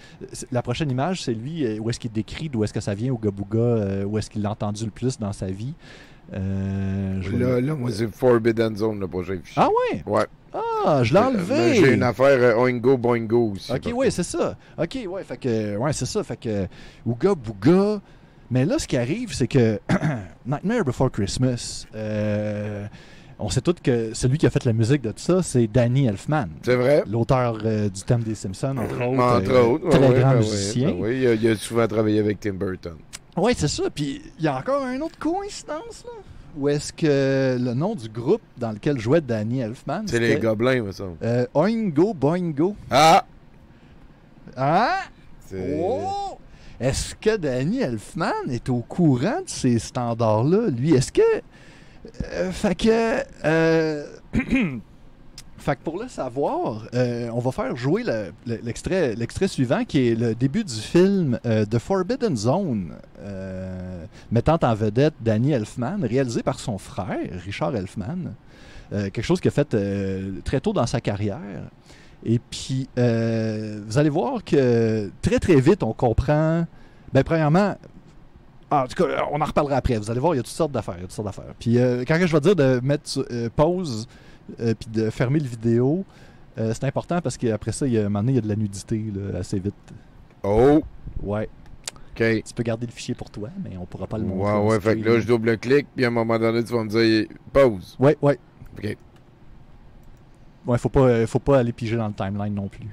Speaker 2: la prochaine image, c'est lui, où est-ce qu'il décrit d'où est-ce que ça vient, Ooga Booga, où est-ce qu'il l'a entendu le plus dans sa vie.
Speaker 1: Là, moi, c'est Forbidden Zone, le prochain fichier.
Speaker 2: Ah ouais?
Speaker 1: Ouais.
Speaker 2: Ah, je l'ai enlevé!
Speaker 1: J'ai une affaire Oingo Boingo aussi.
Speaker 2: Ok, oui, c'est ça. Ok, ouais, fait que... Ouais, c'est ça. Fait que... Ooga Booga... Mais là, ce qui arrive, c'est que Nightmare Before Christmas... on sait tous que celui qui a fait la musique de tout ça, c'est Danny Elfman.
Speaker 1: C'est vrai.
Speaker 2: L'auteur du thème des Simpsons, entre
Speaker 1: autres.
Speaker 2: Très grand musicien.
Speaker 1: Oui, il a souvent travaillé avec Tim Burton.
Speaker 2: Oui, c'est ça. Puis il y a encore une autre coïncidence, là. Où est-ce que le nom du groupe dans lequel jouait Danny Elfman...
Speaker 1: C'est les Gobelins, me semble.
Speaker 2: Oingo Boingo.
Speaker 1: Ah!
Speaker 2: Ah! Oh! Est-ce que Danny Elfman est au courant de ces standards-là, lui? Est-ce que... Fait que pour le savoir, on va faire jouer l'extrait suivant qui est le début du film The Forbidden Zone, mettant en vedette Danny Elfman, réalisé par son frère, Richard Elfman. Quelque chose qu'il a fait très tôt dans sa carrière. Et puis, vous allez voir que très très vite, on comprend... Ben, premièrement... Ah, en tout cas, on en reparlera après. Vous allez voir, il y a toutes sortes d'affaires. Puis quand je vais dire de mettre pause puis de fermer le vidéo, c'est important parce qu'après ça, un moment donné, il y a de la nudité là, assez vite.
Speaker 1: Oh!
Speaker 2: Ouais.
Speaker 1: OK.
Speaker 2: Tu peux garder le fichier pour toi, mais on pourra pas le montrer.
Speaker 1: Ouais, fait que là, je double-clique, puis à un moment donné, tu vas me dire pause.
Speaker 2: Ouais.
Speaker 1: OK.
Speaker 2: Ouais, faut pas aller piger dans le timeline non plus.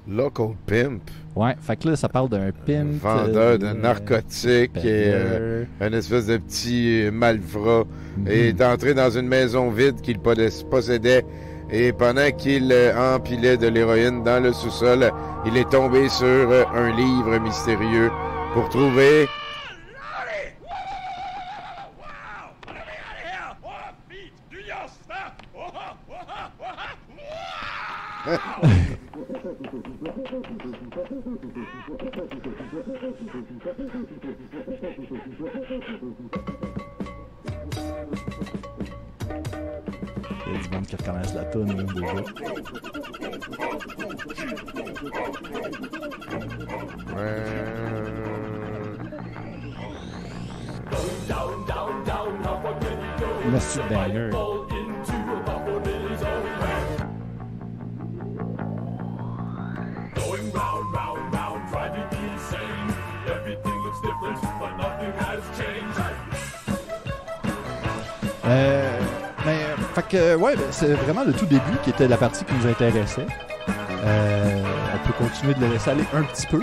Speaker 1: Local Pimp.
Speaker 2: Ouais, fait que là, ça parle d'un pimp.
Speaker 1: Vendeur de narcotiques et un espèce de petit malfrat. Et est entré dans une maison vide qu'il possédait. Et pendant qu'il empilait de l'héroïne dans le sous-sol, il est tombé sur un livre mystérieux pour trouver...
Speaker 2: Il y a du monde qui reconnaissent la toune, hein, déjà. Le style banger. Fait que, ouais, c'est vraiment le tout début qui était la partie qui nous intéressait. On peut continuer de le laisser aller un petit peu.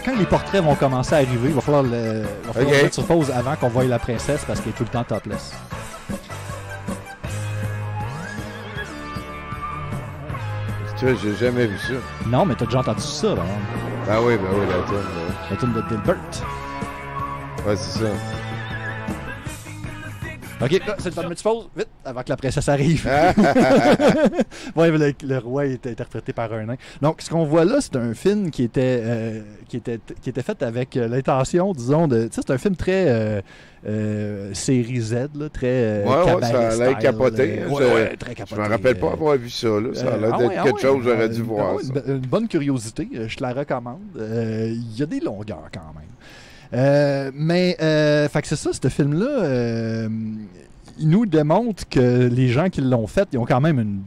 Speaker 2: Quand les portraits vont commencer à arriver, il va falloir le mettre sur pause avant qu'on voie la princesse parce qu'elle est tout le temps topless.
Speaker 1: Tu vois, j'ai jamais vu ça.
Speaker 2: Non, mais t'as déjà entendu ça, par exemple.
Speaker 1: Ah oui, la toune.
Speaker 2: La toune de Dilbert.
Speaker 1: Ouais, c'est ça.
Speaker 2: OK, là, c'est le temps de mettre pause, vite, avant que la princesse arrive. Ouais, le roi est interprété par un nain. Donc, ce qu'on voit là, c'est un film qui était fait avec l'intention, disons, de... Tu sais, c'est un film très série Z, là, très cabaret
Speaker 1: ça a l'air
Speaker 2: style,
Speaker 1: capoté.
Speaker 2: Très capoté.
Speaker 1: Je me rappelle pas avoir vu ça, là. Ça a l'air d'être quelque chose, j'aurais dû voir ça.
Speaker 2: Une bonne curiosité, je te la recommande. Il y a des longueurs quand même. Fait que c'est ça, ce film-là, il nous démontre que les gens qui l'ont fait, ils ont quand même une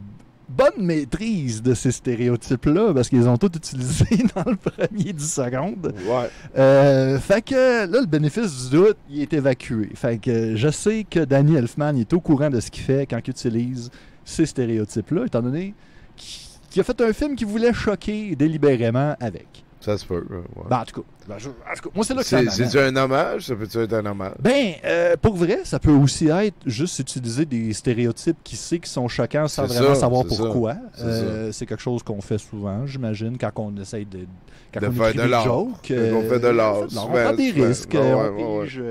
Speaker 2: bonne maîtrise de ces stéréotypes-là, parce qu'ils ont tous utilisé dans le premier 10 secondes.
Speaker 1: Ouais.
Speaker 2: Fait que là, le bénéfice du doute, il est évacué. Fait que je sais que Danny Elfman est au courant de ce qu'il fait quand il utilise ces stéréotypes-là, étant donné qui a fait un film qui voulait choquer délibérément avec.
Speaker 1: Ça se peut. Ouais.
Speaker 2: Ben, en tout cas, moi, c'est là que ça m'amène.
Speaker 1: C'est un hommage? Ça peut être un hommage?
Speaker 2: Ben, pour vrai, ça peut aussi être juste utiliser des stéréotypes qui sont choquants sans vraiment savoir pourquoi. C'est quelque chose qu'on fait souvent, j'imagine, quand on essaye de
Speaker 1: faire de l'art.
Speaker 2: On
Speaker 1: fait de l'art.
Speaker 2: On prend des risques, on pige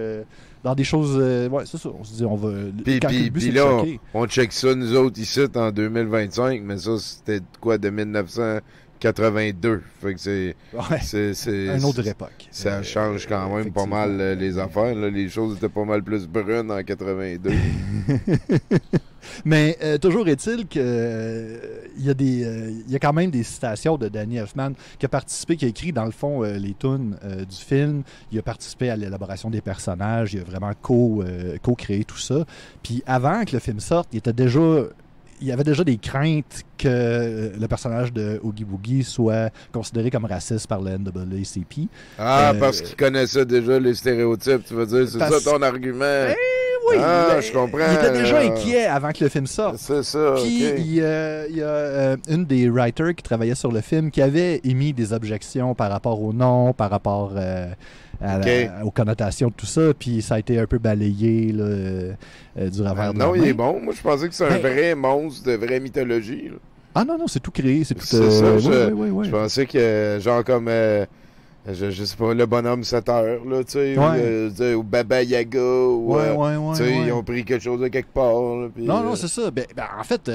Speaker 2: dans des choses... ouais, c'est ça. On se dit, on va...
Speaker 1: Puis là, on check ça, nous autres, ici, en 2025, mais ça, c'était quoi, de 1982. Fait que c'est
Speaker 2: une autre époque.
Speaker 1: Ça change quand même pas mal les affaires. Là. Les choses étaient pas mal plus brunes en 82.
Speaker 2: Mais toujours est-il qu'il y a quand même des citations de Danny Elfman qui a participé, qui a écrit dans le fond les tunes du film. Il a participé à l'élaboration des personnages. Il a vraiment co-créé tout ça. Puis avant que le film sorte, il y avait déjà des craintes que le personnage de Oogie Boogie soit considéré comme raciste par le NAACP.
Speaker 1: Parce qu'il connaissait déjà les stéréotypes, tu veux dire, c'est ça ton argument?
Speaker 2: Oui,
Speaker 1: je comprends.
Speaker 2: Il était déjà inquiet avant que le film sorte.
Speaker 1: C'est ça,
Speaker 2: Puis il y a une des writers qui travaillait sur le film qui avait émis des objections par rapport au nom, par rapport aux connotations de tout ça, puis ça a été un peu balayé du revers de la main.
Speaker 1: Il est bon. Moi, je pensais que c'est un vrai monstre de vraie mythologie. Là.
Speaker 2: Ah non, c'est tout créé. C'est
Speaker 1: ça. Je pensais que, genre comme... je sais pas, le bonhomme 7 heures, là, tu sais, ou Baba Yaga, ou, tu sais, ils ont pris quelque chose de quelque part. Là, pis,
Speaker 2: non, c'est ça. Ben, en fait,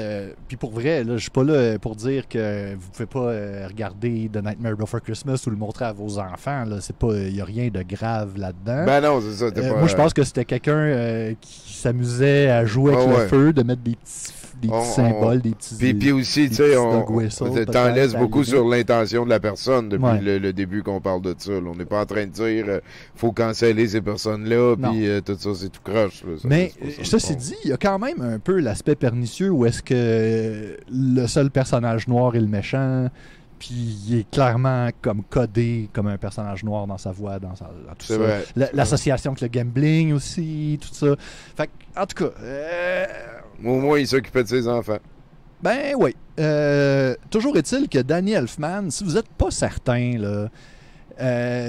Speaker 2: puis pour vrai, là, je suis pas là pour dire que vous pouvez pas regarder The Nightmare Before Christmas ou le montrer à vos enfants, là, c'est pas, y a rien de grave là-dedans.
Speaker 1: Ben non, c'est ça,
Speaker 2: moi, je pense que c'était quelqu'un qui s'amusait à jouer avec le feu, de mettre des petits symboles, des petits...
Speaker 1: Puis aussi, tu sais, t'en laisses beaucoup sur l'intention de la personne depuis le début qu'on parle de ça. Là. On n'est pas en train de dire faut canceller ces personnes-là, puis tout ça, c'est tout croche. Là.
Speaker 2: Mais ceci dit, il y a quand même un peu l'aspect pernicieux où est-ce que le seul personnage noir est le méchant, puis il est clairement comme codé comme un personnage noir dans sa voix, dans tout ça.
Speaker 1: Vrai,
Speaker 2: l'association avec le gambling aussi, tout ça. Fait que, en tout cas...
Speaker 1: Au moins, il s'occupait de ses enfants.
Speaker 2: Ben oui. Toujours est-il que Danny Elfman, si vous n'êtes pas certain, là,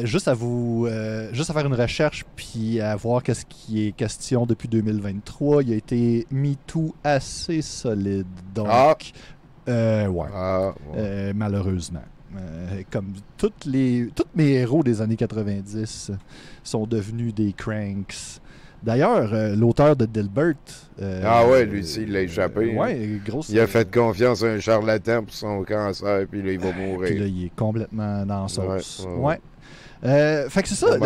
Speaker 2: juste à faire une recherche puis à voir qu'est-ce qui est question depuis 2023, il a été MeToo assez solide. Donc, malheureusement. Comme tous mes héros des années 90 sont devenus des cranks. D'ailleurs, l'auteur de Dilbert...
Speaker 1: lui aussi, il l'a échappé.
Speaker 2: Grosse...
Speaker 1: Il a fait confiance à un charlatan pour son cancer, puis là, il va mourir.
Speaker 2: Puis là, il est complètement dans la sauce. Fait que c'est ça.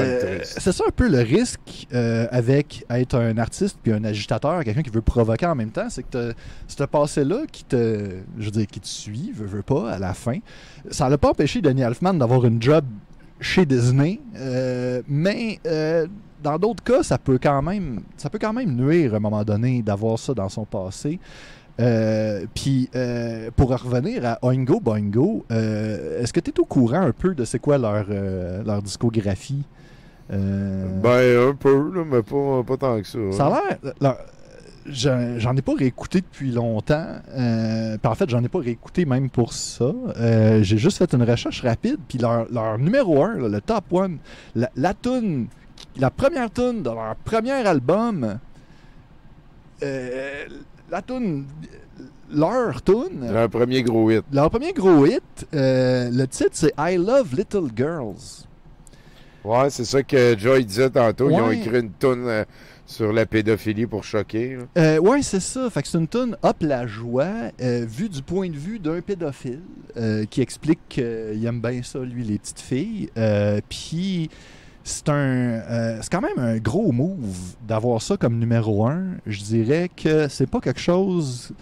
Speaker 2: C'est ça un peu le risque avec être un artiste puis un agitateur, quelqu'un qui veut provoquer en même temps, c'est que ce passé-là qui te suit, veut pas, à la fin. Ça n'a pas empêché Danny Elfman d'avoir une job chez Disney, mais... dans d'autres cas, ça peut quand même nuire à un moment donné d'avoir ça dans son passé. Puis, pour revenir à Oingo Boingo, est-ce que tu es au courant un peu de c'est quoi leur discographie?
Speaker 1: Ben, un peu, là, mais pas tant que ça.
Speaker 2: Ça a l'air... J'en ai pas réécouté depuis longtemps. En fait, j'en ai pas réécouté même pour ça. J'ai juste fait une recherche rapide. Puis leur numéro 1, le top 1, la première tune de leur premier album, leur tune,
Speaker 1: leur premier gros hit.
Speaker 2: Le titre c'est I Love Little Girls.
Speaker 1: Ouais, c'est ça que Joy disait tantôt. Ils ont écrit une tune sur la pédophilie pour choquer.
Speaker 2: Ouais, c'est ça. Fait que c'est une tune up la joie, vue du point de vue d'un pédophile qui explique qu'il aime bien ça, lui, les petites filles. Puis c'est quand même un gros move d'avoir ça comme numéro 1. Je dirais que c'est pas quelque chose...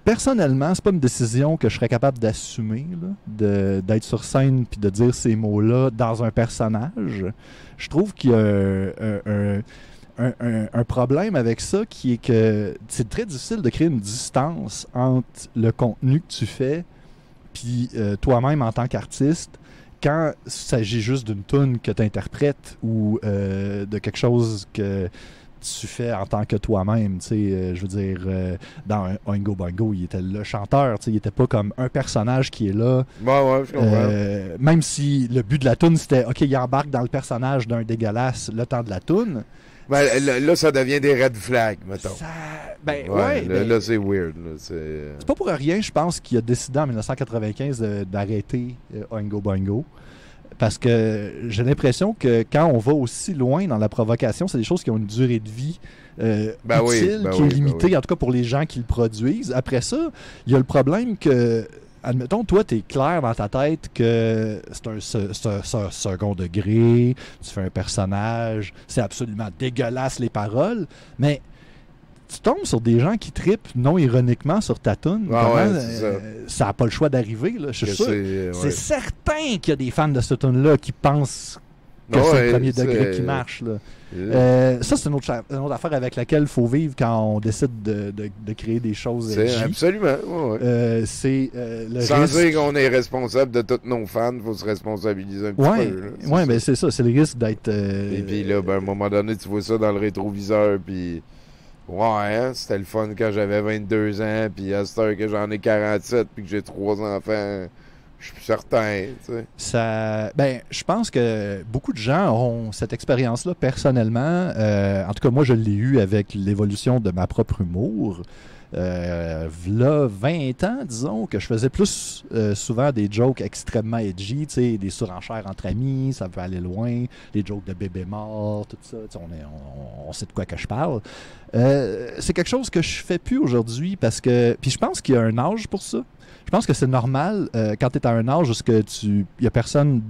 Speaker 2: Personnellement, c'est pas une décision que je serais capable d'assumer, d'être sur scène puis de dire ces mots-là dans un personnage. Je trouve qu'il y a un problème avec ça qui est que c'est très difficile de créer une distance entre le contenu que tu fais puis toi-même en tant qu'artiste quand il s'agit juste d'une toune que tu interprètes ou de quelque chose que tu fais en tant que toi-même. Je veux dire, dans Oingo Boingo, il était le chanteur. Il était pas comme un personnage qui est là.
Speaker 1: Ouais, je comprends.
Speaker 2: Même si le but de la toune, c'était OK, il embarque dans le personnage d'un dégueulasse le temps de la toune.
Speaker 1: Ben, là, ça devient des red flags, mettons. Là, c'est weird.
Speaker 2: C'est pas pour rien, je pense, qu'il a décidé en 1995 d'arrêter Oingo Boingo. Parce que j'ai l'impression que quand on va aussi loin dans la provocation, c'est des choses qui ont une durée de vie utile, qui est limitée, en tout cas pour les gens qui le produisent. Après ça, il y a le problème que, admettons, toi, tu es clair dans ta tête que c'est un second degré, tu fais un personnage, c'est absolument dégueulasse les paroles, mais tu tombes sur des gens qui trippent non ironiquement sur ta toune. Ça n'a pas le choix d'arriver. Là, je suis sûr. C'est certain qu'il y a des fans de cette toune-là qui pensent que c'est le premier degré qui marche. Là. Ça, c'est une autre affaire avec laquelle il faut vivre quand on décide de créer des choses.
Speaker 1: Absolument.
Speaker 2: C'est le
Speaker 1: Sans
Speaker 2: risque...
Speaker 1: dire qu'on est responsable de tous nos fans, il faut se responsabiliser un petit peu.
Speaker 2: Oui, mais c'est ça. C'est le risque d'être...
Speaker 1: Et puis là, à un moment donné, tu vois ça dans le rétroviseur, puis... c'était le fun quand j'avais 22 ans, puis à cette heure que j'en ai 47, puis que j'ai 3 enfants, je suis plus certain, tu sais.
Speaker 2: Je pense que beaucoup de gens ont cette expérience-là personnellement. En tout cas, moi, je l'ai eu avec l'évolution de ma propre humour. V'là 20 ans, disons, que je faisais plus souvent des jokes extrêmement edgy, tu sais, des surenchères entre amis, ça peut aller loin, des jokes de bébé mort, tout ça, on sait de quoi que je parle. C'est quelque chose que je fais plus aujourd'hui parce que... Puis je pense qu'il y a un âge pour ça. Je pense que c'est normal quand tu es à un âge où il n'y a personne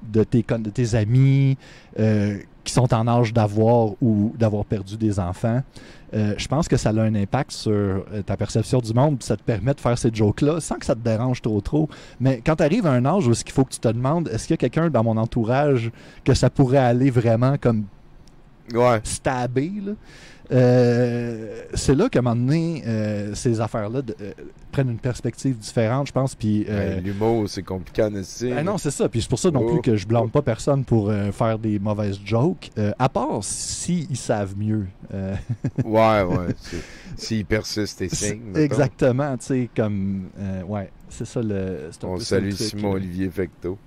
Speaker 2: de tes amis qui sont en âge d'avoir ou d'avoir perdu des enfants. Je pense que ça a un impact sur ta perception du monde, puis ça te permet de faire ces jokes-là sans que ça te dérange trop. Mais quand tu arrives à un âge où il faut que tu te demandes, est-ce qu'il y a quelqu'un dans mon entourage que ça pourrait aller vraiment comme stabber, là? C'est là qu'à un moment donné, ces affaires-là prennent une perspective différente, je pense. Puis
Speaker 1: l'humour, c'est compliqué en estime.
Speaker 2: Non, c'est ça. Puis c'est pour ça non plus que je blâme pas personne pour faire des mauvaises jokes, à part s'ils savent mieux.
Speaker 1: S'ils persistent et signent.
Speaker 2: Exactement, tu sais, comme... c'est ça le...
Speaker 1: On salue Simon-Olivier Fecteau.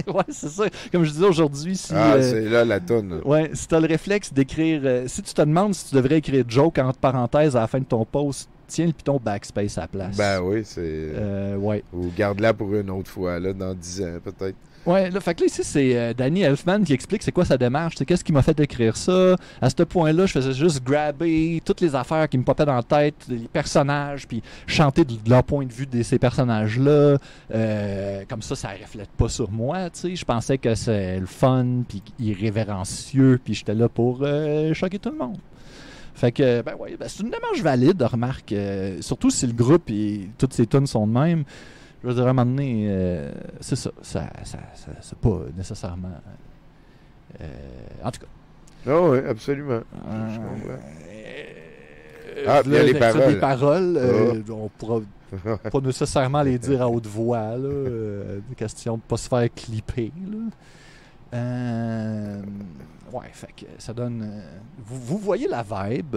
Speaker 2: Ouais, c'est ça. Comme je disais aujourd'hui, si...
Speaker 1: c'est là la toune.
Speaker 2: Ouais, si tu as le réflexe d'écrire... si tu te demandes si tu devrais écrire joke entre parenthèses à la fin de ton post, tiens le piton backspace à la place.
Speaker 1: Ben oui, c'est... Ou garde-la pour une autre fois, là, dans 10 ans, peut-être.
Speaker 2: Ouais, là, fait que là, ici, c'est Danny Elfman qui explique c'est quoi sa démarche. C'est qu'est-ce qui m'a fait écrire ça. À ce point-là, je faisais juste grabber toutes les affaires qui me popaient dans la tête, les personnages, puis chanter de leur point de vue de ces personnages-là. Comme ça reflète pas sur moi, tu sais. Je pensais que c'est le fun, puis irrévérencieux, puis j'étais là pour choquer tout le monde. Fait que, c'est une démarche valide, remarque. Surtout si le groupe et toutes ces tunes sont de même. Je veux dire, à un moment donné, c'est ça. C'est pas nécessairement... en tout cas.
Speaker 1: Oui, absolument. Il y a les paroles.
Speaker 2: Les paroles, on pourra pas nécessairement les dire à haute voix. Une question de ne pas se faire clipper. Fait que ça donne... Vous voyez la vibe.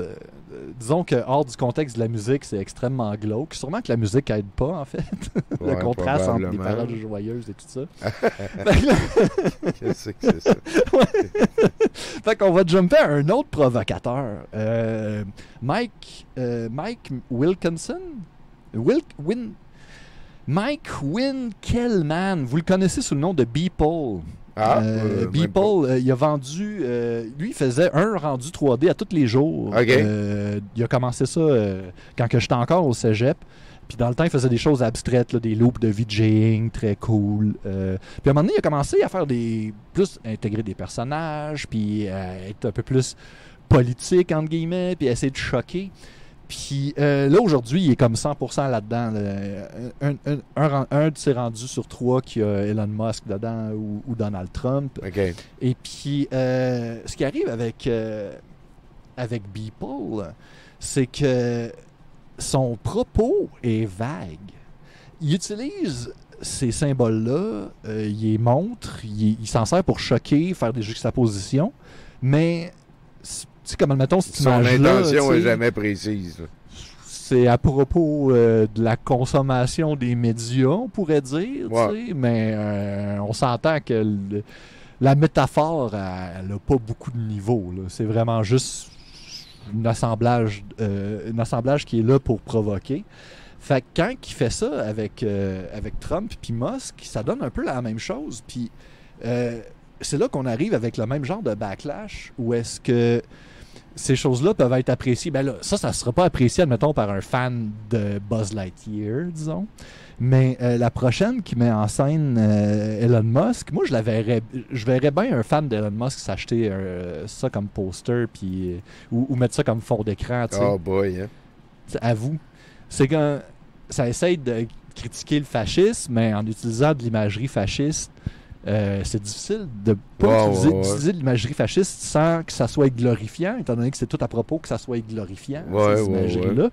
Speaker 2: Disons que hors du contexte de la musique, c'est extrêmement glauque. Sûrement que la musique aide pas, en fait. Le contraste entre les paroles joyeuses et tout ça.
Speaker 1: Qu'est-ce que c'est ça?
Speaker 2: Fait qu'on va jumper à un autre provocateur. Mike Wilkinson? Mike Winkelmann. Vous le connaissez sous le nom de Beeple. Beeple, il a vendu... lui, il faisait un rendu 3D à tous les jours.
Speaker 1: Okay.
Speaker 2: Il a commencé ça quand j'étais encore au cégep. Puis dans le temps, il faisait des choses abstraites, là, des loops de VJing très cool. Puis à un moment donné, il a commencé à faire plus intégrer des personnages, puis être un peu plus politique, entre guillemets, puis essayer de choquer. Puis là, aujourd'hui, il est comme 100% là-dedans. Un de ses rendus sur 3 qui a Elon Musk dedans ou Donald Trump.
Speaker 1: Okay.
Speaker 2: Et puis, ce qui arrive avec Beeple, c'est que son propos est vague. Il utilise ces symboles-là, il les montre, il s'en sert pour choquer, faire des juxtapositions, mais sais, comme admettons, cette
Speaker 1: Son
Speaker 2: image-là,
Speaker 1: intention
Speaker 2: tu sais,
Speaker 1: est jamais précise. Là.
Speaker 2: c'est à propos de la consommation des médias, on pourrait dire, tu sais, mais on s'entend que la métaphore, elle n'a pas beaucoup de niveau. Là. C'est vraiment juste un assemblage qui est là pour provoquer. Fait que quand il fait ça avec Trump puis Musk, ça donne un peu la même chose. Puis c'est là qu'on arrive avec le même genre de backlash où est-ce que ces choses-là peuvent être appréciées. Ben là, ça ne sera pas apprécié, admettons, par un fan de Buzz Lightyear, disons. Mais la prochaine qui met en scène Elon Musk, moi, je verrais bien un fan d'Elon Musk s'acheter ça comme poster puis, ou mettre ça comme fond d'écran.
Speaker 1: Oh boy, hein?
Speaker 2: À vous. C'est quand ça essaye de critiquer le fascisme, mais en utilisant de l'imagerie fasciste. C'est difficile de pas utiliser de l'imagerie fasciste sans que ça soit glorifiant, étant donné que c'est tout à propos que ça soit glorifiant, ces imageries-là.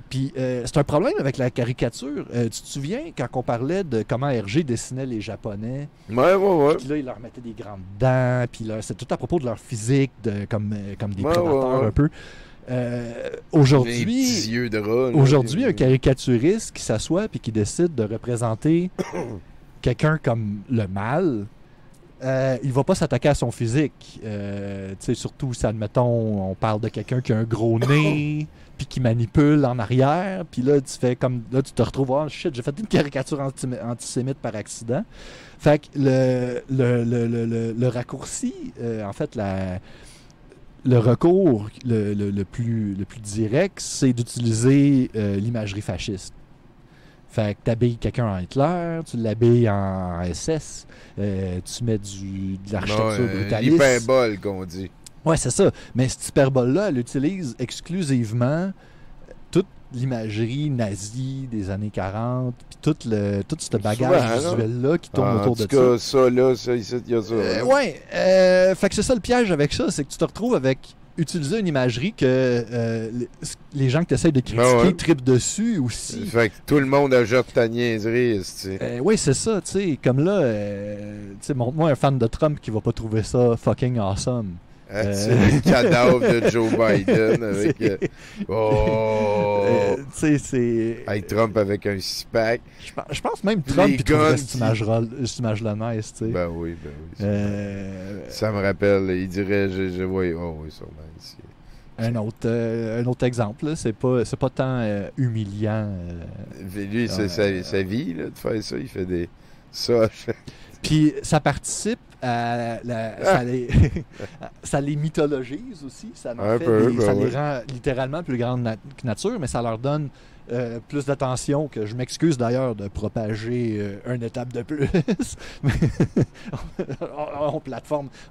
Speaker 2: Puis c'est un problème avec la caricature. Tu te souviens quand on parlait de comment Hergé dessinait les Japonais? Puis là, il leur mettait des grandes dents, puis là, c'est tout à propos de leur physique, comme des prédateurs un peu. Aujourd'hui, un caricaturiste qui s'assoit et qui décide de représenter quelqu'un comme le mal, il va pas s'attaquer à son physique. Surtout si, admettons, on parle de quelqu'un qui a un gros nez puis qui manipule en arrière, puis là, tu fais comme... Là, tu te retrouves, oh shit, j'ai fait une caricature antisémite par accident. Fait que le raccourci, en fait, le recours le plus direct, c'est d'utiliser l'imagerie fasciste. Fait que t'habilles quelqu'un en Hitler, tu l'habilles en SS, tu mets de l'architecture brutaliste.
Speaker 1: L'hyperbole qu'on dit.
Speaker 2: Ouais, c'est ça. Mais cette hyperbole-là, elle utilise exclusivement toute l'imagerie nazie des années 40, puis tout ce bagage visuel-là qui tourne autour de ça.
Speaker 1: En tout cas, ça, là, ça, ici, il y a ça.
Speaker 2: Fait que c'est ça le piège avec ça, c'est que tu te retrouves avec utiliser une imagerie que les gens que tu essaies de critiquer trippent dessus aussi.
Speaker 1: Fait que tout le monde ajoute ta niaiserie.
Speaker 2: Oui, c'est ça, tu sais. Comme là, montre-moi un fan de Trump qui va pas trouver ça fucking awesome.
Speaker 1: C'est le cadavre de Joe Biden avec...
Speaker 2: tu sais, c'est...
Speaker 1: Avec Trump avec un six-pack.
Speaker 2: Je pense même Trump qui trouverait cette image-là nice, tu sais.
Speaker 1: Ben oui. Ça me rappelle, il dirait, oui, sûrement ici.
Speaker 2: Un autre exemple, là, c'est pas tant humiliant.
Speaker 1: Lui, c'est sa vie, là, de faire ça. Il fait ça.
Speaker 2: Puis ça participe ça les mythologise aussi. Ça les rend littéralement plus grande nature, mais ça leur donne plus d'attention, que je m'excuse d'ailleurs de propager une étape de plus.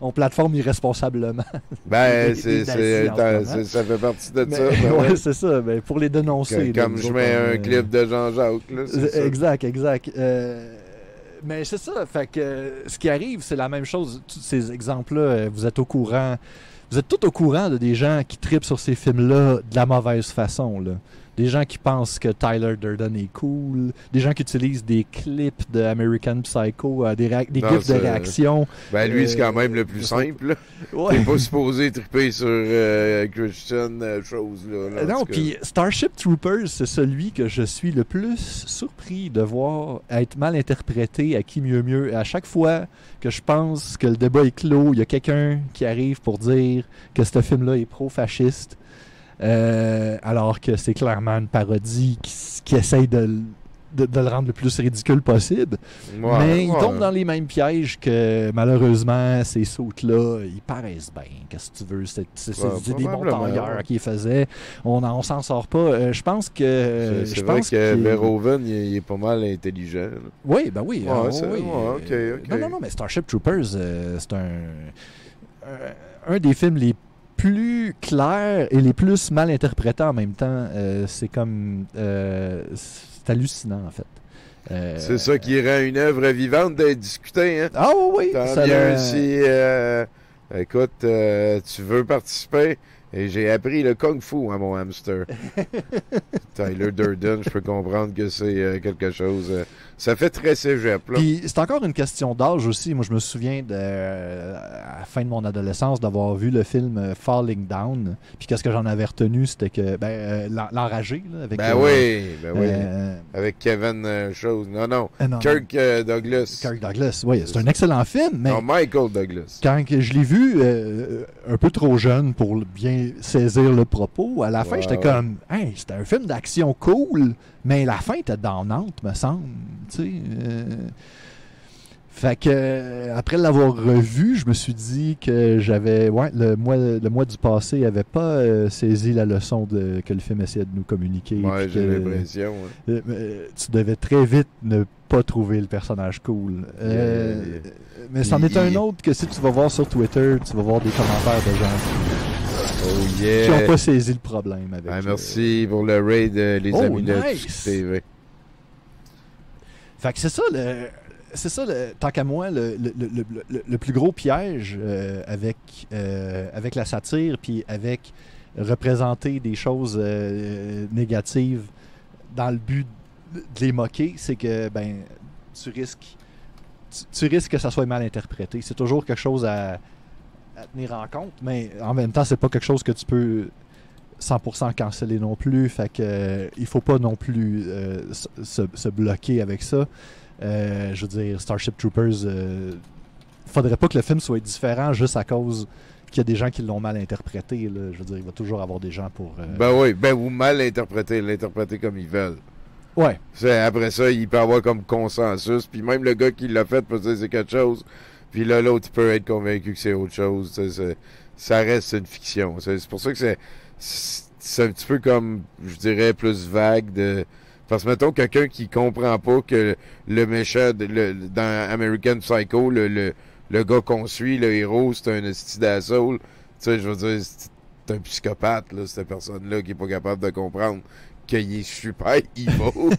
Speaker 2: on plateforme irresponsablement.
Speaker 1: Ben, ça fait partie de ça.
Speaker 2: Oui, c'est ça. Ben, pour les dénoncer.
Speaker 1: Comme je mets un clip de Jean-Jacques. Là,
Speaker 2: exact. Mais c'est ça, fait que ce qui arrive, c'est la même chose. Tous ces exemples-là, vous êtes tout au courant de des gens qui trippent sur ces films-là de la mauvaise façon, là. Des gens qui pensent que Tyler Durden est cool, des gens qui utilisent des clips de American Psycho, des gifs de réaction.
Speaker 1: Ben lui, c'est quand même le plus simple. T'es pas supposé tripper sur Christian chose là.
Speaker 2: Non, puis Starship Troopers, c'est celui que je suis le plus surpris de voir être mal interprété à qui mieux. À chaque fois que je pense que le débat est clos, il y a quelqu'un qui arrive pour dire que ce film-là est pro-fasciste. Alors que c'est clairement une parodie qui essaye de le rendre le plus ridicule possible. Mais ils tombent dans les mêmes pièges que, malheureusement, ces sautes-là, ils paraissent bien. Qu'est-ce que tu veux? C'est des bons tailleurs qui les faisaient. On s'en sort pas. Je pense que...
Speaker 1: C'est vrai que Verhoeven, il est pas mal intelligent. Là.
Speaker 2: Oui, ben oui.
Speaker 1: OK.
Speaker 2: Non, mais Starship Troopers, c'est un des films les plus clairs et les plus mal interprétés en même temps. C'est comme... c'est hallucinant, en fait.
Speaker 1: C'est ça qui rend une œuvre vivante d'être discutée, hein?
Speaker 2: Ah oui!
Speaker 1: Tant bien si... écoute, tu veux participer, Et j'ai appris le kung-fu à mon hamster. Tyler Durden, je peux comprendre que c'est quelque chose... ça fait très cégep, là.
Speaker 2: Puis c'est encore une question d'âge aussi. Moi, je me souviens à la fin de mon adolescence d'avoir vu le film Falling Down. Puis qu'est-ce que j'en avais retenu, c'était que l'enragé, là, avec... avec Kevin
Speaker 1: Chose. Non. Kirk Douglas.
Speaker 2: Kirk Douglas, oui. C'est un excellent film, mais...
Speaker 1: Non, Michael Douglas.
Speaker 2: Quand je l'ai vu un peu trop jeune pour bien saisir le propos, à la fin, j'étais comme... Hey, c'était un film d'action cool, mais la fin était donnante, me semble. Fait que après l'avoir revu, je me suis dit que j'avais le mois du passé n'avait pas saisi la leçon que le film essayait de nous communiquer.
Speaker 1: Ouais, j'ai l'impression.
Speaker 2: Tu devais très vite ne pas trouver le personnage cool. Mais c'en est un autre que si tu vas voir sur Twitter, tu vas voir des commentaires de gens qui n'ont pas saisi le problème avec.
Speaker 1: Merci pour le raid, les amis de TV.
Speaker 2: Fait que c'est ça, tant qu'à moi, le plus gros piège avec la satire, puis avec représenter des choses négatives dans le but de les moquer, c'est que tu risques que ça soit mal interprété. C'est toujours quelque chose à tenir en compte, mais en même temps, c'est pas quelque chose que tu peux 100% canceller non plus. Fait que il faut pas non plus se bloquer avec ça. Je veux dire, Starship Troopers, faudrait pas que le film soit différent juste à cause qu'il y a des gens qui l'ont mal interprété. Là. Je veux dire, il va toujours avoir des gens pour...
Speaker 1: ou mal l'interpréter comme ils veulent.
Speaker 2: Ouais.
Speaker 1: Après ça, il peut avoir comme consensus, puis même le gars qui l'a fait peut dire c'est quelque chose, puis là, l'autre, il peut être convaincu que c'est autre chose. Ça reste une fiction. C'est pour ça que c'est un petit peu comme, je dirais, plus vague de... Parce que, mettons, quelqu'un qui comprend pas que le méchant, dans American Psycho, le gars qu'on suit, le héros, c'est un esti d'assaut. Tu sais, je veux dire, c'est un psychopathe, là, cette personne-là, qui est pas capable de comprendre qu'il est super evil,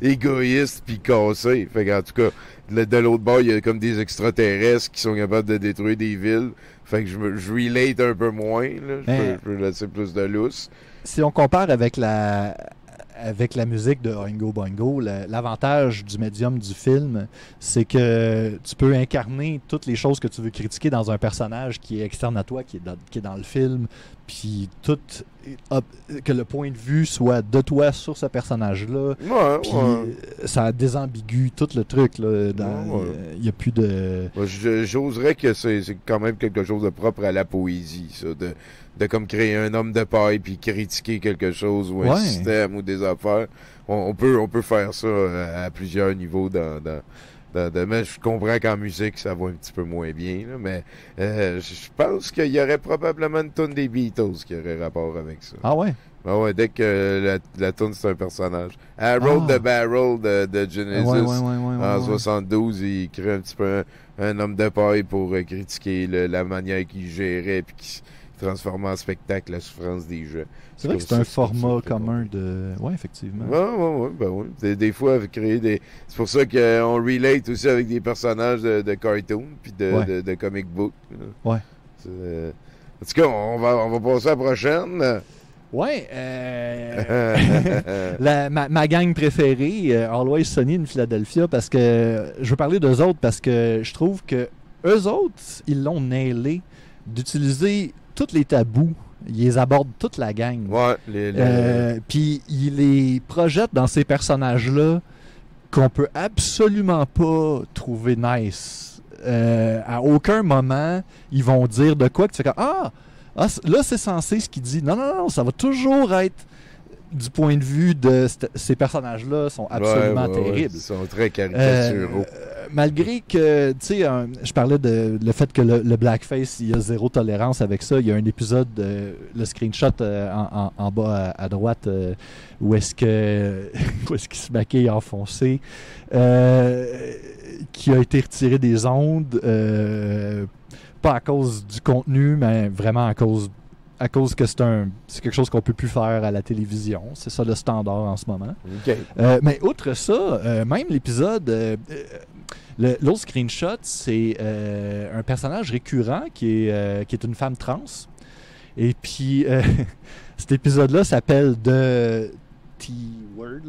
Speaker 1: égoïste, puis cassé. Fait qu'en tout cas, de l'autre bord, il y a comme des extraterrestres qui sont capables de détruire des villes. Fait que je relate un peu moins, là. Je peux laisser plus de lousse.
Speaker 2: Si on compare avec la musique de Oingo Boingo, l'avantage du médium du film, c'est que tu peux incarner toutes les choses que tu veux critiquer dans un personnage qui est externe à toi, qui est dans le film, puis que le point de vue soit de toi sur ce personnage-là. Puis ça désambigue tout le truc. Il n'y a plus de...
Speaker 1: J'oserais que c'est quand même quelque chose de propre à la poésie, ça, de comme créer un homme de paille puis critiquer quelque chose ou un système ou des affaires. On peut faire ça à plusieurs niveaux mais je comprends qu'en musique, ça va un petit peu moins bien. Là, mais je pense qu'il y aurait probablement une toune des Beatles qui aurait rapport avec ça.
Speaker 2: Ah ouais?
Speaker 1: Ah ouais, dès que la toune, c'est un personnage. Harold the Barrel de Genesis, en 72, il crée un petit peu un homme de paille pour critiquer la manière qu'il gérait puis qu'il transformait en spectacle la souffrance des gens.
Speaker 2: C'est vrai que c'est un format commun de... Oui, effectivement.
Speaker 1: Oui. Des fois, créer des... C'est pour ça qu'on relate aussi avec des personnages de cartoon puis de comic book.
Speaker 2: Ouais.
Speaker 1: En tout cas, on va passer à la prochaine.
Speaker 2: Ouais. Ma gang préférée, Always Sunny in Philadelphia, parce que je veux parler d'eux autres parce que je trouve que eux autres, ils l'ont nailé d'utiliser tous les tabous. Ils les abordent toute la gang.
Speaker 1: Ouais.
Speaker 2: Puis ils les projettent dans ces personnages-là qu'on peut absolument pas trouver nice. À aucun moment, ils vont dire de quoi que tu fais comme là, c'est censé ce qu'il dit. Non, ça va toujours être du point de vue de ces personnages-là sont absolument terribles.
Speaker 1: Ils sont très caricaturaux.
Speaker 2: Malgré que, tu sais, je parlais de le fait que le blackface, il y a zéro tolérance avec ça. Il y a un épisode, le screenshot en bas à droite, où est-ce qu'il se maquille enfoncé, qui a été retiré des ondes, pas à cause du contenu, mais vraiment à cause que c'est quelque chose qu'on peut plus faire à la télévision. C'est ça le standard en ce moment.
Speaker 1: Okay.
Speaker 2: Mais outre ça, même l'épisode, l'autre screenshot, c'est un personnage récurrent qui est une femme trans. Et puis, cet épisode-là s'appelle The T-Word.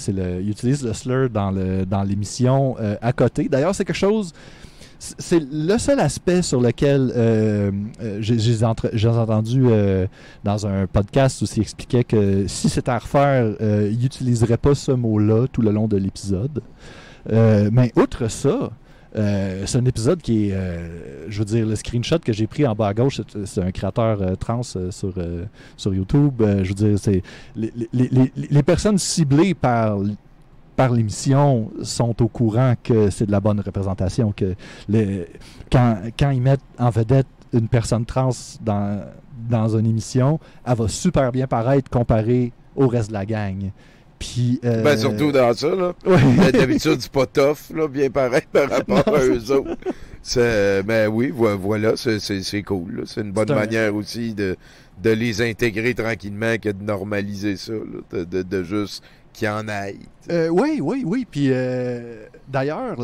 Speaker 2: Il utilise le slur dans l'émission à côté. D'ailleurs, c'est quelque chose... C'est le seul aspect sur lequel j'ai entendu dans un podcast où il expliquait que si c'était à refaire, il n'utiliserait pas ce mot-là tout le long de l'épisode. Mais outre ça, c'est un épisode qui est, je veux dire, le screenshot que j'ai pris en bas à gauche, c'est un créateur trans sur YouTube. Je veux dire, c'est les personnes ciblées par l'émission sont au courant que c'est de la bonne représentation, que quand ils mettent en vedette une personne trans dans une émission, elle va super bien paraître comparée au reste de la gang. Puis,
Speaker 1: surtout dans ça, là.
Speaker 2: Ouais.
Speaker 1: D'habitude, c'est pas tough, là, bien pareil par rapport à eux autres. Mais oui, voilà, c'est cool. Là. C'est une bonne manière aussi de les intégrer tranquillement que de normaliser ça, là, de juste qu'il y en aille.
Speaker 2: Oui. Puis d'ailleurs,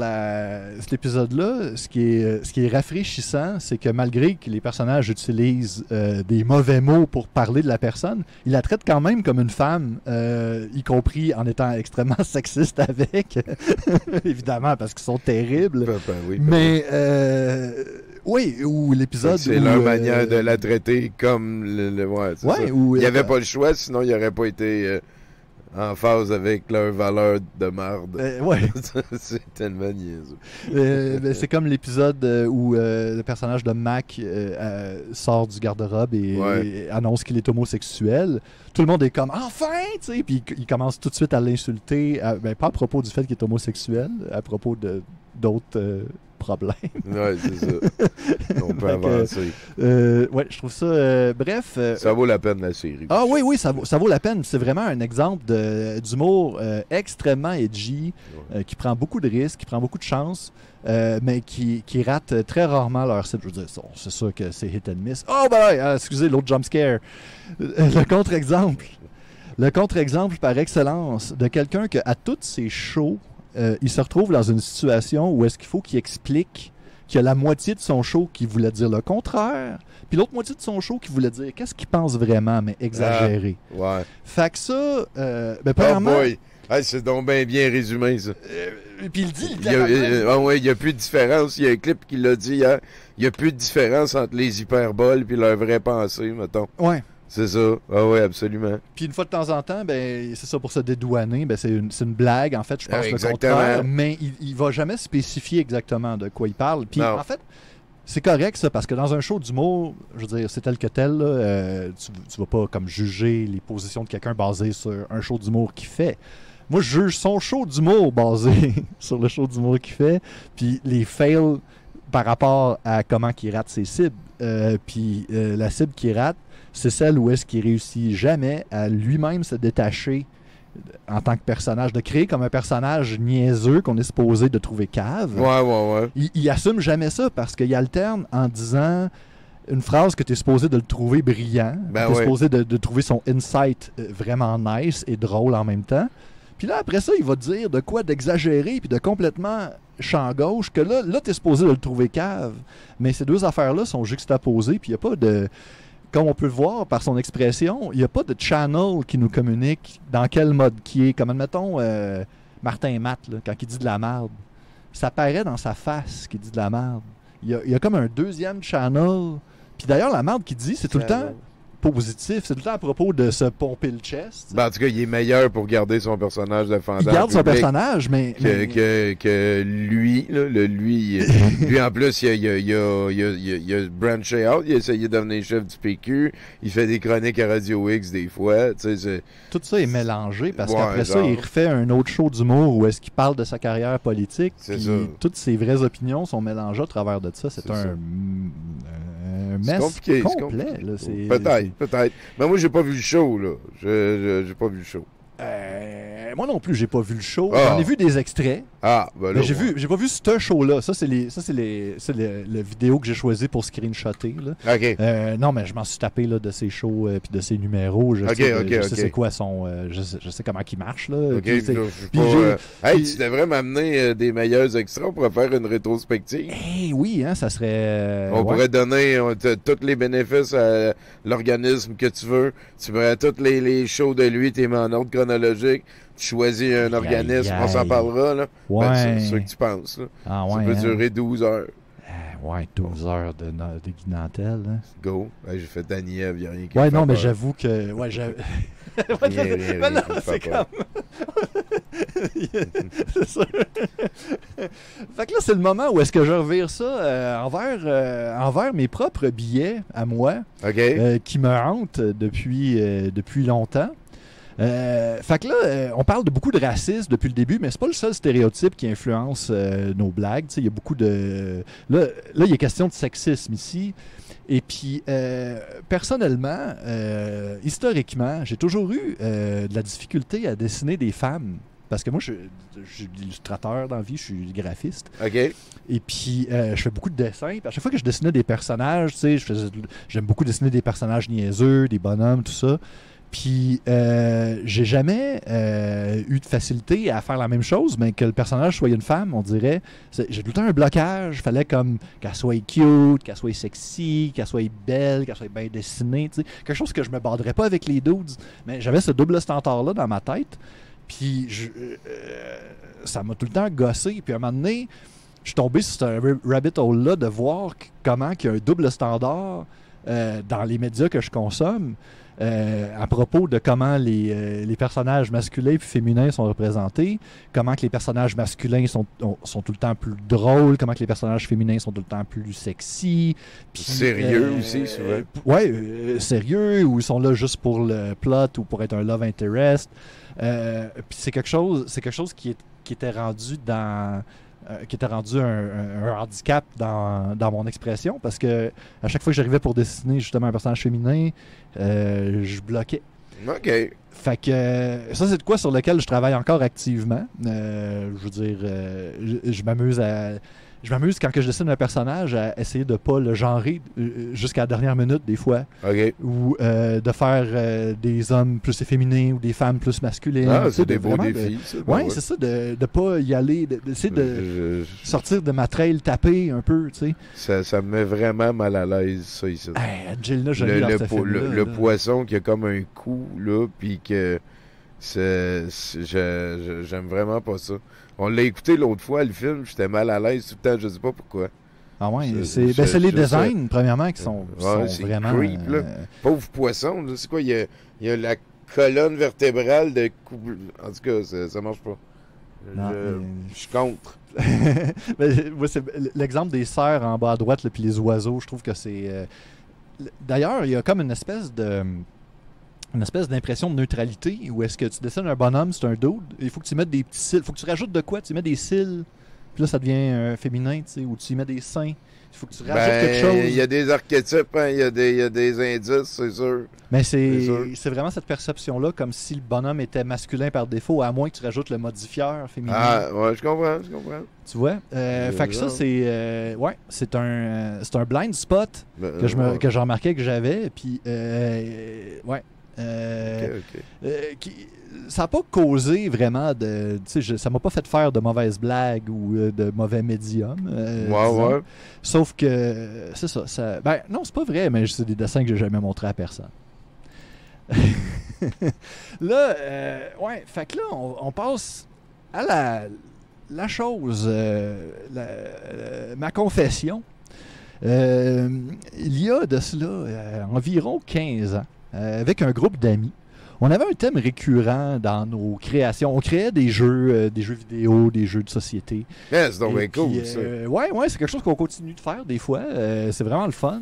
Speaker 2: cet épisode-là, ce qui est rafraîchissant, c'est que malgré que les personnages utilisent des mauvais mots pour parler de la personne, ils la traitent quand même comme une femme, y compris en étant extrêmement sexiste avec, évidemment, parce qu'ils sont terribles.
Speaker 1: Oui,
Speaker 2: mais oui, ou l'épisode
Speaker 1: c'est leur manière de la traiter comme il n'y avait pas le choix, sinon il n'y aurait pas été en phase avec leurs valeurs de marde. C'est tellement niaiseux.
Speaker 2: C'est comme l'épisode où le personnage de Mac sort du garde-robe et annonce qu'il est homosexuel. Tout le monde est comme « Enfin! » tu sais, puis il commence tout de suite à l'insulter, pas à propos du fait qu'il est homosexuel, à propos d'autres problèmes.
Speaker 1: Oui, c'est ça. On peut avancer.
Speaker 2: Je trouve ça... bref...
Speaker 1: ça vaut la peine, la série.
Speaker 2: Ah oui, ça vaut la peine. C'est vraiment un exemple d'humour extrêmement edgy, qui prend beaucoup de risques, qui prend beaucoup de chances, mais qui rate très rarement leur cible. Je veux dire, c'est sûr que c'est hit and miss. Oh, excusez, l'autre jump scare. Le contre-exemple par excellence de quelqu'un qui, à toutes ses shows, il se retrouve dans une situation où est-ce qu'il faut qu'il explique qu'il y a la moitié de son show qui voulait dire le contraire, puis l'autre moitié de son show qui voulait dire qu'est-ce qu'il pense vraiment, mais exagéré. Fait que ça, premièrement...
Speaker 1: c'est donc bien résumé, ça.
Speaker 2: Puis il dit...
Speaker 1: Il n'y a plus de différence. Il y a un clip qui l'a dit hier. Il n'y a plus de différence entre les hyperboles et leur vraie pensée, mettons.
Speaker 2: Ouais.
Speaker 1: C'est ça. Ah oui, absolument.
Speaker 2: Puis une fois de temps en temps, c'est ça, pour se dédouaner, c'est une blague, en fait, je pense, le
Speaker 1: exactement.
Speaker 2: contraire, mais il va jamais spécifier exactement de quoi il parle. Puis en fait, c'est correct, ça, parce que dans un show d'humour, je veux dire, c'est tel que tel, là, tu vas pas comme juger les positions de quelqu'un basées sur un show d'humour qu'il fait. Moi, je juge son show d'humour basé sur le show d'humour qu'il fait, puis les fails par rapport à comment il rate ses cibles. Puis la cible qu'il rate, c'est celle où est-ce qu'il réussit jamais à lui-même se détacher en tant que personnage, de créer comme un personnage niaiseux qu'on est supposé de trouver cave. Il assume jamais ça parce qu'il alterne en disant une phrase que tu es supposé de le trouver brillant, tu es supposé de trouver son insight vraiment nice et drôle en même temps. Puis là, après ça, il va te dire de quoi d'exagérer puis de complètement champ gauche, que là tu es supposé de le trouver cave. Mais ces deux affaires-là sont juxtaposées, puis il n'y a pas de... Comme on peut le voir par son expression, il n'y a pas de channel qui nous communique dans quel mode qui est. Comme, admettons, Martin Matt, là, quand il dit de la merde, ça paraît dans sa face qu'il dit de la merde. Il y a comme un deuxième channel. Puis d'ailleurs, la merde qu'il dit, c'est tout le temps positif. C'est tout le temps à propos de se pomper le chest.
Speaker 1: En tout cas, il est meilleur pour garder son personnage défendant.
Speaker 2: Il garde son personnage, mais...
Speaker 1: Que lui, là, lui en plus, il a branché out, il a essayé de devenir chef du PQ, il fait des chroniques à Radio X des fois.
Speaker 2: Tout ça est mélangé, parce qu'après ça, il refait un autre show d'humour où est-ce qu'il parle de sa carrière politique. Toutes ses vraies opinions sont mélangées à travers de ça. C'est un mess
Speaker 1: compliqué,
Speaker 2: complet.
Speaker 1: Peut-être. Mais moi, j'ai pas vu le show, là. J'ai pas vu le show.
Speaker 2: moi non plus, j'ai pas vu le show.
Speaker 1: Ah.
Speaker 2: J'en ai vu des extraits.
Speaker 1: Ah, ben là.
Speaker 2: Mais j'ai pas vu ce show-là. Ça, c'est le vidéo que j'ai choisi pour screenshotter. Là.
Speaker 1: OK.
Speaker 2: Non, mais je m'en suis tapé là, de ses shows et de ses numéros. Je sais c'est quoi son... je sais comment il marche. Là.
Speaker 1: OK,
Speaker 2: Puis,
Speaker 1: hey, tu devrais m'amener des meilleurs extraits. On pourrait faire une rétrospective.
Speaker 2: Oui, hein, ça serait...
Speaker 1: On pourrait donner tous les bénéfices à l'organisme que tu veux. Tu pourrais tous les shows de lui, t'es mis en ordre chronologique. Tu choisis un organisme, on s'en parlera. Là.
Speaker 2: Ouais.
Speaker 1: Ben, c'est ce que tu penses. Là.
Speaker 2: Ah,
Speaker 1: Ça
Speaker 2: ouais,
Speaker 1: peut
Speaker 2: hein.
Speaker 1: durer 12 heures.
Speaker 2: Ouais, 12 heures de Guy Nantel. Hein.
Speaker 1: Go. Hey, j'ai fait Daniel, il n'y a rien qui
Speaker 2: Ouais,
Speaker 1: me fait
Speaker 2: non, mais
Speaker 1: peur.
Speaker 2: j'avoue que... Ouais,
Speaker 1: Rien qui me fait peur.
Speaker 2: C'est ça. Fait que là, c'est le moment où est-ce que je revire ça envers mes propres billets à moi,
Speaker 1: OK.
Speaker 2: qui me hantent depuis longtemps. Fait que là, on parle de beaucoup de racisme depuis le début, mais c'est pas le seul stéréotype qui influence nos blagues. Il y a beaucoup de... Là, il y a question de sexisme ici. Et puis, personnellement, historiquement, j'ai toujours eu de la difficulté à dessiner des femmes. Parce que moi, je suis illustrateur dans la vie, je suis graphiste.
Speaker 1: OK.
Speaker 2: Et puis, je fais beaucoup de dessins. Puis à chaque fois que je dessinais des personnages, tu sais, j'aime beaucoup dessiner des personnages niaiseux, des bonhommes, tout ça. Puis, j'ai jamais eu de facilité à faire la même chose, mais que le personnage soit une femme, on dirait. J'ai tout le temps un blocage. Il fallait comme qu'elle soit cute, qu'elle soit sexy, qu'elle soit belle, qu'elle soit bien dessinée. Tu sais. Quelque chose que je me baderais pas avec les dudes. Mais j'avais ce double standard-là dans ma tête. Puis, ça m'a tout le temps gossé. Puis, à un moment donné, je suis tombé sur ce rabbit hole-là de voir comment il y a un double standard dans les médias que je consomme. À propos de comment les personnages masculins et féminins sont représentés, comment que les personnages masculins sont tout le temps plus drôles, comment que les personnages féminins sont tout le temps plus sexy. Puis,
Speaker 1: sérieux aussi, souvent.
Speaker 2: Ouais, sérieux, ou ils sont là juste pour le plot ou pour être un love interest. Puis c'est quelque chose qui était rendu un handicap dans mon expression, parce que à chaque fois que j'arrivais pour dessiner justement un personnage féminin, je bloquais.
Speaker 1: OK.
Speaker 2: Fait que ça, c'est de quoi sur lequel je travaille encore activement. Je veux dire, je m'amuse quand que je dessine un personnage à essayer de pas le genrer jusqu'à la dernière minute des fois.
Speaker 1: OK.
Speaker 2: Ou de faire des hommes plus féminins ou des femmes plus masculines.
Speaker 1: Ah, c'est des beaux défis.
Speaker 2: Oui, c'est ça, de pas y aller, d'essayer de sortir de ma trail tapée un peu, tu sais.
Speaker 1: Ça me met vraiment mal à l'aise, ça, ici.
Speaker 2: Hey, Angelina Jolie dans ce film-là,
Speaker 1: le poisson qui a comme un coup, là, puis que j'aime vraiment pas ça. On l'a écouté l'autre fois, le film, j'étais mal à l'aise tout le temps, je sais pas pourquoi.
Speaker 2: Ah ouais, c'est les designs, premièrement, qui sont vraiment...
Speaker 1: Creep, là. Pauvre poisson, là, c'est quoi, il y a la colonne vertébrale de... En tout cas, ça marche pas. Je suis contre.
Speaker 2: C'est l'exemple des cerfs en bas à droite, puis les oiseaux, je trouve que c'est... D'ailleurs, il y a comme une espèce d'impression de neutralité où est-ce que tu dessines un bonhomme, c'est un dude, il faut que tu mettes des petits cils, il faut que tu rajoutes de quoi, tu mets des cils, puis là ça devient féminin, tu sais, ou tu y mets des seins, il faut que tu rajoutes quelque chose.
Speaker 1: Il y a des archétypes, hein, il y a des indices, c'est sûr.
Speaker 2: Mais c'est vraiment cette perception-là, comme si le bonhomme était masculin par défaut, à moins que tu rajoutes le modifieur féminin.
Speaker 1: Ah, ouais, je comprends.
Speaker 2: Tu vois? Fait que ça, c'est un blind spot que j'ai remarqué que j'avais, puis ouais. Ça n'a pas causé vraiment de... ça m'a pas fait faire de mauvaises blagues ou de mauvais médiums.
Speaker 1: Ouais.
Speaker 2: Sauf que, c'est ça. Ben, non, c'est pas vrai, mais c'est des dessins que j'ai jamais montrés à personne. Là, fait que là, on passe à la chose, ma confession. Il y a de cela environ 15 ans, avec un groupe d'amis, on avait un thème récurrent dans nos créations. On créait des jeux vidéo, des jeux de société.
Speaker 1: Yeah, c'est donc bien cool, ça.
Speaker 2: Ouais, c'est quelque chose qu'on continue de faire des fois. C'est vraiment le fun.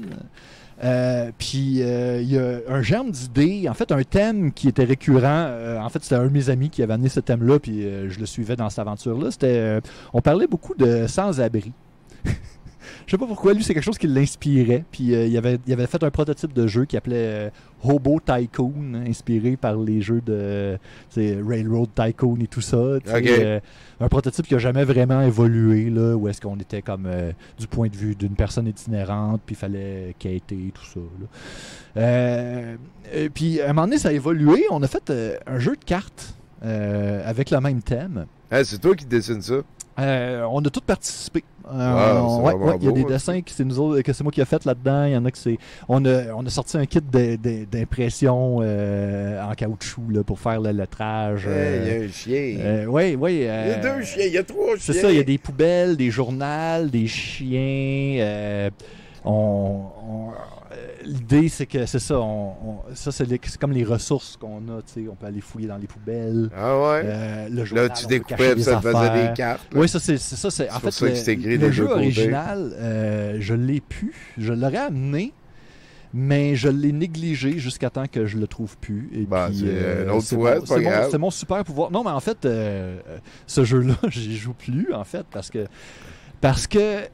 Speaker 2: Puis il y a un germe d'idée, en fait un thème qui était récurrent. En fait, c'était un de mes amis qui avait amené ce thème-là, puis je le suivais dans cette aventure-là. On parlait beaucoup de sans-abri. Je sais pas pourquoi, lui, c'est quelque chose qui l'inspirait. Puis il avait fait un prototype de jeu qui appelait Hobo Tycoon, inspiré par les jeux de Railroad Tycoon et tout ça. Un prototype qui a jamais vraiment évolué, là, où est-ce qu'on était comme du point de vue d'une personne itinérante, puis il fallait quêter, tout ça. Puis à un moment donné, ça a évolué. On a fait un jeu de cartes avec le même thème.
Speaker 1: C'est toi qui dessines ça?
Speaker 2: On a tous participé.
Speaker 1: Il y a
Speaker 2: des dessins que c'est moi qui ai fait là-dedans. Il y en a que c'est. On a sorti un kit d'impression en caoutchouc là, pour faire le lettrage.
Speaker 1: Il y a un chien.
Speaker 2: Oui.
Speaker 1: Il y a 2 chiens, il y a 3 chiens.
Speaker 2: C'est ça, il y a des poubelles, des journaux, des chiens. L'idée, c'est que c'est ça. C'est comme les ressources qu'on a. On peut aller fouiller dans les poubelles.
Speaker 1: Ah ouais?
Speaker 2: Le journal,
Speaker 1: là, tu découpais ça te faisait des cartes.
Speaker 2: Oui, ça, c'est ça. En fait, le jeu original, je l'ai pu. Je l'aurais amené, mais je l'ai négligé jusqu'à temps que je le trouve plus. Et puis,
Speaker 1: une autre fois, c'est pas grave.
Speaker 2: C'est mon super pouvoir. Non, mais en fait, ce jeu-là, j'y joue plus, en fait, parce que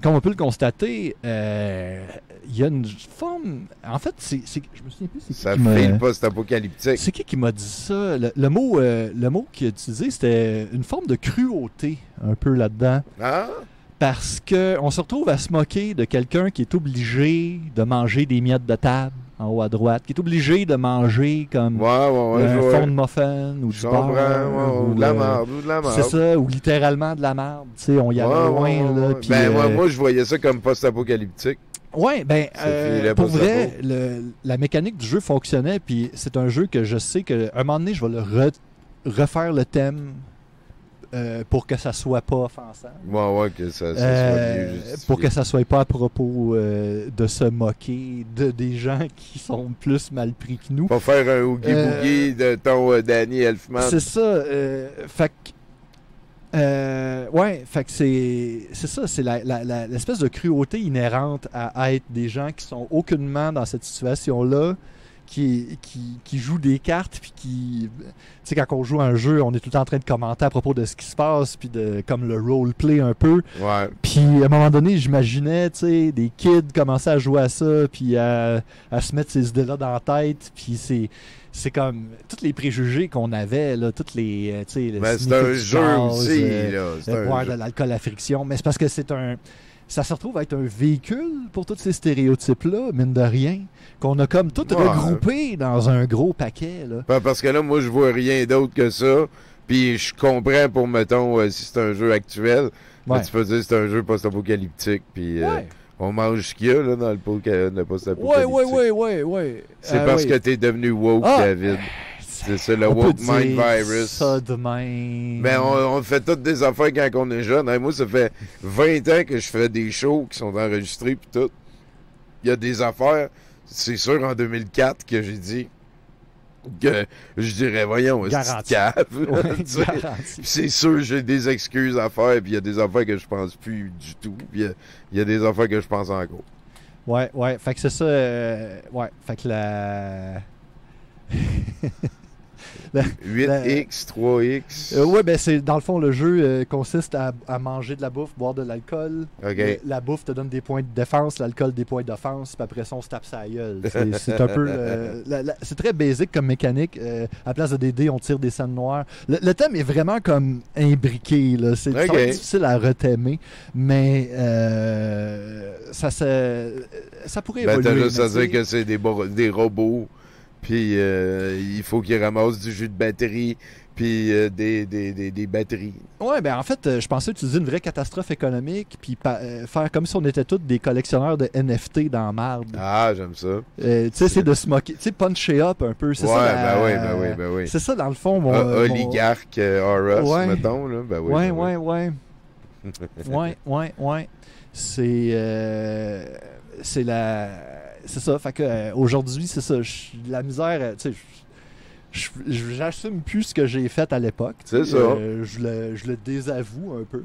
Speaker 2: comme on peut le constater, il y a une forme. En fait, je me souviens plus.
Speaker 1: Ça file post-apocalyptique.
Speaker 2: C'est qui m'a dit ça? Le mot qu'il a utilisé, c'était une forme de cruauté, un peu là-dedans.
Speaker 1: Ah?
Speaker 2: Parce qu'on se retrouve à se moquer de quelqu'un qui est obligé de manger des miettes de table en haut à droite, qui est obligé de manger comme un fond de muffin ou du beurre.
Speaker 1: Ou de la marde.
Speaker 2: C'est ça, ou littéralement de la marde. On y allait loin. Là, puis,
Speaker 1: moi, je voyais ça comme post-apocalyptique.
Speaker 2: Oui, pour vrai, la mécanique du jeu fonctionnait, puis c'est un jeu que je sais qu'à un moment donné, je vais le refaire le thème pour que ça soit pas offensant.
Speaker 1: Que ça soit mieux justifié.
Speaker 2: Pour que ça soit pas à propos de se moquer des gens qui sont plus mal pris que nous.
Speaker 1: Pas faire un oogie-boogie de ton Danny Elfman.
Speaker 2: C'est ça. Fait que c'est ça, c'est l'espèce de cruauté inhérente à être des gens qui sont aucunement dans cette situation-là, qui jouent des cartes, puis qui, tu sais, quand on joue à un jeu, on est tout le temps en train de commenter à propos de ce qui se passe, puis comme le roleplay un peu.
Speaker 1: Ouais.
Speaker 2: Puis à un moment donné, j'imaginais, tu sais, des kids commencer à jouer à ça, puis à se mettre ces idées-là dans la tête, puis c'est comme tous les préjugés qu'on avait, là, toutes les, tu sais,
Speaker 1: c'est un jeu aussi, là.
Speaker 2: Boire de l'alcool à friction, mais c'est parce que ça se retrouve à être un véhicule pour tous ces stéréotypes-là, mine de rien, qu'on a comme tout regroupé dans un gros paquet. Là.
Speaker 1: Parce que là, moi, je vois rien d'autre que ça. Puis je comprends pour, mettons, si c'est un jeu actuel, là, tu peux dire que c'est un jeu post-apocalyptique. Puis on mange ce qu'il y a là, dans le post-apocalyptique.
Speaker 2: Ouais.
Speaker 1: C'est parce que t'es devenu woke, David. C'est ça, le woke mind virus.
Speaker 2: Ça de même.
Speaker 1: Mais on fait toutes des affaires quand on est jeune. Moi, ça fait 20 ans que je fais des shows qui sont enregistrés puis tout. Il y a des affaires, c'est sûr, en 2004 que j'ai dit que je dirais, voyons, c'est c'est sûr, j'ai des excuses à faire puis il y a des affaires que je pense plus du tout. Puis il y a des affaires que je pense encore.
Speaker 2: Ouais. Fait que c'est ça. Fait que la...
Speaker 1: 8X, 3X.
Speaker 2: C'est dans le fond, le jeu consiste à manger de la bouffe, boire de l'alcool. La bouffe te donne des points de défense, l'alcool des points d'offense, puis après ça, on se tape sa gueule. C'est un peu. C'est très basique comme mécanique. À place de des dés, on tire des scènes noires. Le thème est vraiment comme imbriqué. Là. C'est difficile à retémer, mais ça pourrait évoluer.
Speaker 1: T'as juste à dire que c'est des robots. Puis il faut qu'ils ramassent du jus de batterie, puis des batteries.
Speaker 2: Ouais, en fait, je pensais utiliser une vraie catastrophe économique, puis faire comme si on était tous des collectionneurs de NFT dans la marde.
Speaker 1: Ah, j'aime ça.
Speaker 2: Tu sais, c'est de se moquer, tu sais, puncher up un peu. C'est ça,
Speaker 1: oui.
Speaker 2: C'est ça, dans le fond,
Speaker 1: oligarque Horus, mettons, là.
Speaker 2: Ouais. C'est la... C'est ça, fait que aujourd'hui, c'est ça, la misère, tu sais, j'assume plus ce que j'ai fait à l'époque.
Speaker 1: C'est ça.
Speaker 2: Je le désavoue un peu.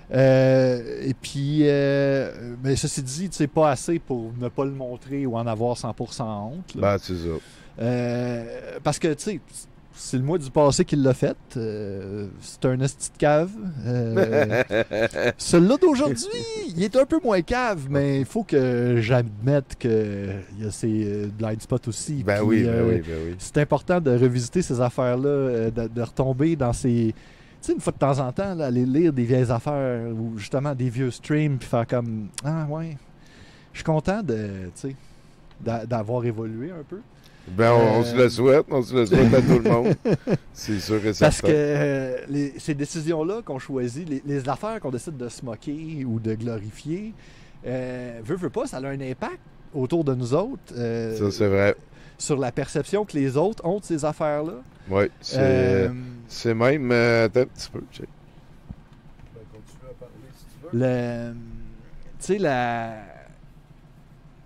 Speaker 2: Et puis, mais ceci dit, tu sais, pas assez pour ne pas le montrer ou en avoir 100% honte. Là.
Speaker 1: C'est ça.
Speaker 2: Parce que, tu sais, c'est le mois du passé qu'il l'a fait. C'est un esti de cave. Celui-là d'aujourd'hui, il est un peu moins cave, mais il faut que j'admette qu'il y a ses blind spots aussi.
Speaker 1: Ben
Speaker 2: Puis,
Speaker 1: oui, ben oui.
Speaker 2: C'est important de revisiter ces affaires-là, de retomber dans ces... Tu sais, une fois de temps en temps, là, aller lire des vieilles affaires ou justement des vieux streams puis faire comme « Ah ouais, je suis content d'avoir évolué un peu. »
Speaker 1: Ben, on se le souhaite à tout le monde. C'est sûr et certain.
Speaker 2: Parce que ces décisions-là qu'on choisit, les affaires qu'on décide de se moquer ou de glorifier, veut pas, ça a un impact autour de nous autres.
Speaker 1: Ça, c'est vrai.
Speaker 2: Sur la perception que les autres ont de ces affaires-là.
Speaker 1: Oui, c'est même... attends un petit peu, check.
Speaker 2: Je vais continuer à parler si tu veux. Tu sais,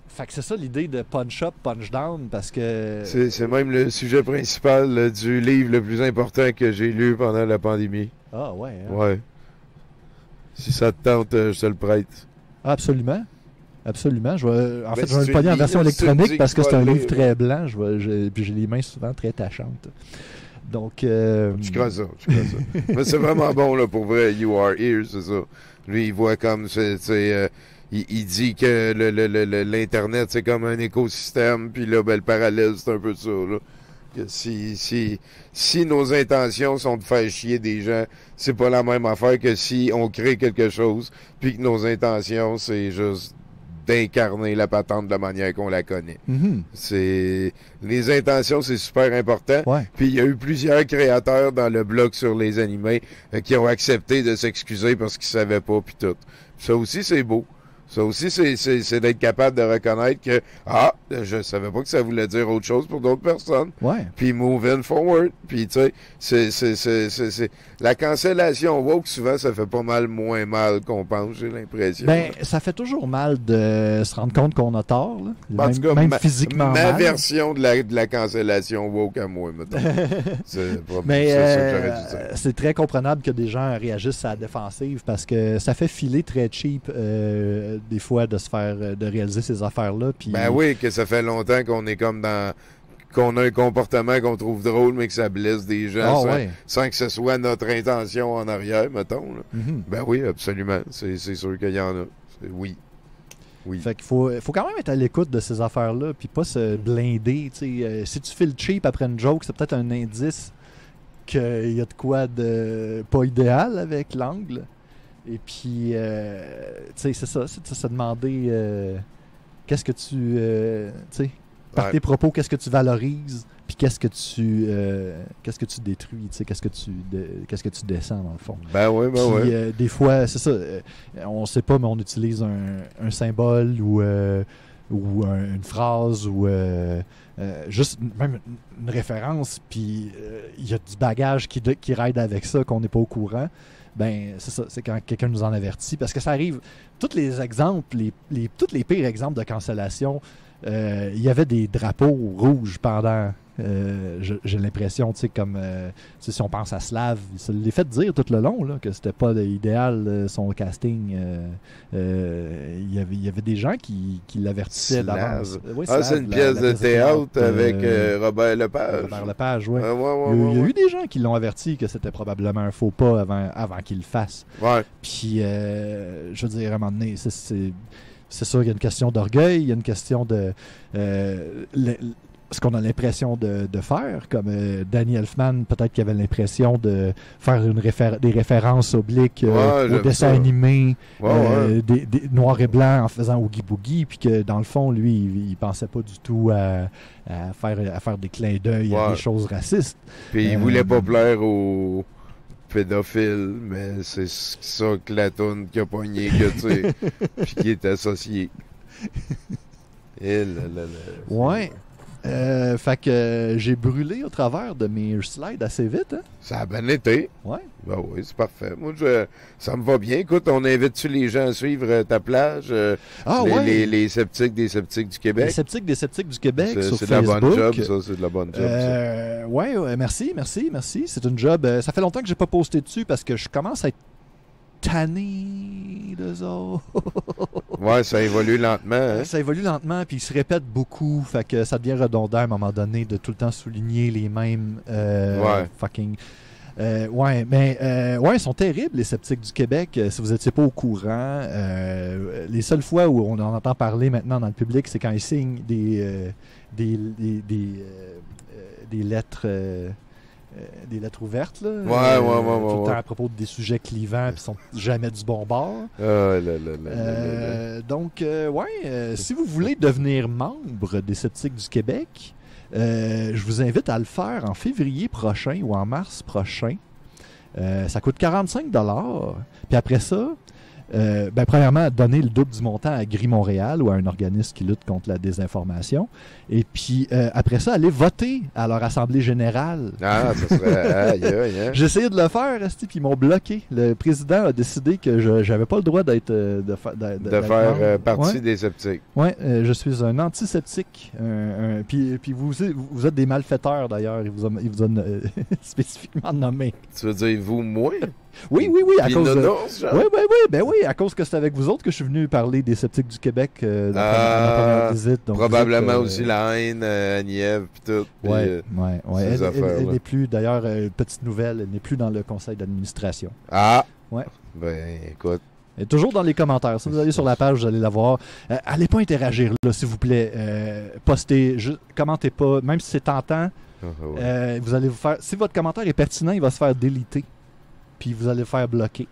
Speaker 2: fait que c'est ça l'idée de punch up, punch down, parce que...
Speaker 1: C'est même le sujet principal du livre le plus important que j'ai lu pendant la pandémie.
Speaker 2: Ah ouais. Hein?
Speaker 1: Ouais. Si ça te tente, je te le prête.
Speaker 2: Absolument. Absolument. Je vais le pogner en
Speaker 1: lis,
Speaker 2: version électronique parce que c'est un
Speaker 1: lire,
Speaker 2: livre très blanc. Puis j'ai les mains souvent très tachantes. Donc...
Speaker 1: Tu crois ça. Mais c'est vraiment bon, là, pour vrai. You are here, c'est ça. Lui, il voit comme... Il dit que l'Internet, c'est comme un écosystème, puis là, ben, le parallèle, c'est un peu ça, là. Que si nos intentions sont de faire chier des gens, c'est pas la même affaire que si on crée quelque chose, puis que nos intentions, c'est juste d'incarner la patente de la manière qu'on la connaît.
Speaker 2: Mm-hmm.
Speaker 1: Les intentions, c'est super important.
Speaker 2: Ouais.
Speaker 1: Puis il y a eu plusieurs créateurs dans le blog sur les animés qui ont accepté de s'excuser parce qu'ils savaient pas, puis tout. Ça aussi, c'est beau. Ça aussi, c'est d'être capable de reconnaître que je savais pas que ça voulait dire autre chose pour d'autres personnes.
Speaker 2: Ouais.
Speaker 1: Puis moving forward. Puis tu sais, c'est la cancellation woke, souvent, ça fait pas moins mal qu'on pense, j'ai l'impression.
Speaker 2: Ben, ça fait toujours mal de se rendre compte qu'on a tort, là.
Speaker 1: En tout cas,
Speaker 2: même physiquement
Speaker 1: ma
Speaker 2: mal.
Speaker 1: version de la cancellation woke à moi, mettons. c'est ça que
Speaker 2: Mais
Speaker 1: j'aurais dû dire.
Speaker 2: c'est très comprenable que des gens réagissent à la défensive parce que ça fait filer très cheap des fois de réaliser ces affaires-là. Puis...
Speaker 1: Ben oui, que ça fait longtemps qu'on est comme qu'on a un comportement qu'on trouve drôle, mais que ça blesse des gens sans que ce soit notre intention en arrière, mettons. Là.
Speaker 2: Mm-hmm.
Speaker 1: Ben oui, absolument. C'est sûr qu'il y en a. Oui.
Speaker 2: Fait qu'il faut quand même être à l'écoute de ces affaires-là, puis pas se blinder. Si tu files cheap après une joke, c'est peut-être un indice qu'il y a de quoi de pas idéal avec l'angle. Et puis, c'est ça, c'est se demander qu'est-ce que tu... par tes propos, qu'est-ce que tu valorises, puis qu'est-ce que tu détruis, qu'est-ce que tu descends, dans le fond.
Speaker 1: Ben oui,
Speaker 2: puis, des fois, c'est ça, on sait pas, mais on utilise un symbole ou une phrase ou juste même une référence, puis il y a du bagage qui ride avec ça, qu'on n'est pas au courant. Ben, c'est ça, c'est quand quelqu'un nous en avertit. Parce que ça arrive, tous les exemples, tous les pires exemples de cancellation, il y avait des drapeaux rouges pendant, j'ai l'impression, comme si on pense à Slav, il se l'est fait dire tout le long là, que c'était pas idéal son casting. Il y avait des gens qui l'avertissaient d'avance.
Speaker 1: Oui, c'est une pièce de théâtre avec Robert Lepage.
Speaker 2: Robert Lepage, oui.
Speaker 1: Il
Speaker 2: y a eu des gens qui l'ont averti que c'était probablement un faux pas avant qu'il le fasse.
Speaker 1: Ouais.
Speaker 2: Puis, je veux dire, à un moment donné, c'est sûr qu'il y a une question d'orgueil, il y a une question de... ce qu'on a l'impression de faire, comme Danny Elfman, peut-être qu'il avait l'impression de faire des références obliques au dessin animé, des noirs et blancs en faisant Oogie Boogie, puis que dans le fond, lui, il pensait pas du tout à faire des clins d'œil à des choses racistes.
Speaker 1: Puis il voulait pas plaire aux pédophiles, mais c'est ça que la toune qui a pogné, que tu sais, puis qui est associé.
Speaker 2: Ouais. Fait que j'ai brûlé au travers de mes slides assez vite. Hein?
Speaker 1: Ça a bien été.
Speaker 2: Ouais.
Speaker 1: Ben oui, c'est parfait. Moi, ça me va bien. Écoute, on invite-tu les gens à suivre ta plage? Les sceptiques des sceptiques du Québec?
Speaker 2: Les sceptiques des sceptiques du Québec sur
Speaker 1: c'est
Speaker 2: Facebook.
Speaker 1: C'est de la bonne job, ça. C'est de la bonne job,
Speaker 2: ouais, merci. C'est une job. Ça fait longtemps que j'ai pas posté dessus parce que je commence à être tannés d'eux autres.
Speaker 1: Ouais, ça évolue lentement. Hein?
Speaker 2: Ça évolue lentement, puis ils se répètent beaucoup, fait que ça devient redondant à un moment donné de tout le temps souligner les mêmes fucking... ouais, ils sont terribles, les sceptiques du Québec. Si vous n'étiez pas au courant, les seules fois où on en entend parler maintenant dans le public, c'est quand ils signent des lettres... des lettres ouvertes, là. Tout le temps à propos des sujets clivants, puis sont jamais du bon bord. Donc, si vous voulez devenir membre des Sceptiques du Québec, je vous invite à le faire en février prochain ou en mars prochain. Ça coûte 45 $. Puis après ça, premièrement, donner le double du montant à Gris Montréal ou à un organisme qui lutte contre la désinformation. Et puis, après ça, aller voter à leur assemblée générale.
Speaker 1: Ah, ça serait...
Speaker 2: J'ai essayé de le faire, puis ils m'ont bloqué. Le président a décidé que j'avais pas le droit de
Speaker 1: faire partie des sceptiques.
Speaker 2: Oui, je suis un antiseptique. Puis vous êtes des malfaiteurs, d'ailleurs. Il vous a spécifiquement nommé.
Speaker 1: Tu veux dire vous, moi?
Speaker 2: Oui, à cause oui, à cause que c'est avec vous autres que je suis venu parler des sceptiques du Québec dans ma première visite. Donc
Speaker 1: probablement aussi la haine à Nièvre puis tout.
Speaker 2: Ouais. Elle n'est plus, d'ailleurs, petite nouvelle, elle n'est plus dans le conseil d'administration.
Speaker 1: Ah!
Speaker 2: Ouais.
Speaker 1: Ben, écoute.
Speaker 2: Et toujours dans les commentaires. Si vous allez sur la page, vous allez la voir. Allez pas interagir, là, s'il vous plaît. Postez, commentez pas, même si c'est tentant. Vous allez vous faire... Si votre commentaire est pertinent, il va se faire déliter. Puis vous allez faire bloquer.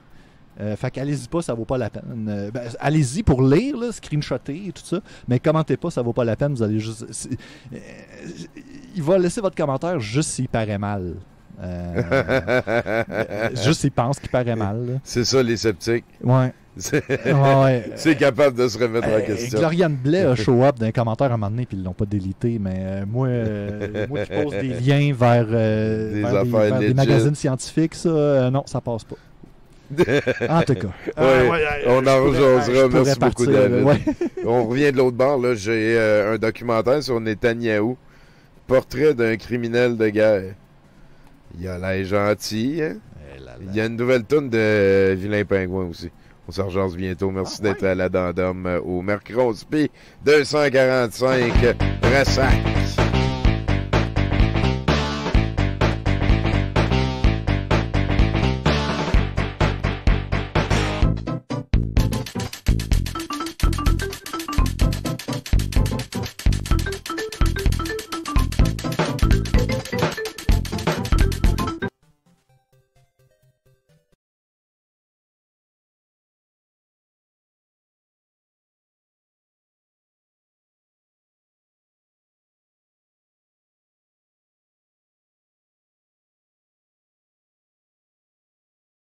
Speaker 2: Fait qu'allez-y pas, ça vaut pas la peine. Allez-y pour lire, là, screenshotter et tout ça, mais commentez pas, ça vaut pas la peine. Vous allez juste... il va laisser votre commentaire juste s'il paraît mal. Juste s'il pense qu'il paraît mal. Là.
Speaker 1: C'est ça, les sceptiques.
Speaker 2: Ouais.
Speaker 1: C'est capable de se remettre en question.
Speaker 2: Gloriane Blais a show up dans les commentaires à un moment donné, puis ils l'ont pas délité, mais moi qui pose des liens vers des magazines scientifiques, ça, non, ça passe pas. En tout cas.
Speaker 1: On en rejoindra. Merci beaucoup, David. On revient de l'autre bord. Là. J'ai un documentaire sur Netanyahou. Portrait d'un criminel de guerre. Il a l'air gentil. Hein? Il y a une nouvelle toune de Vilain Pingouin aussi. On s'en rejase bientôt. Merci d'être à la Dandom au Mercredi 245 Bressac.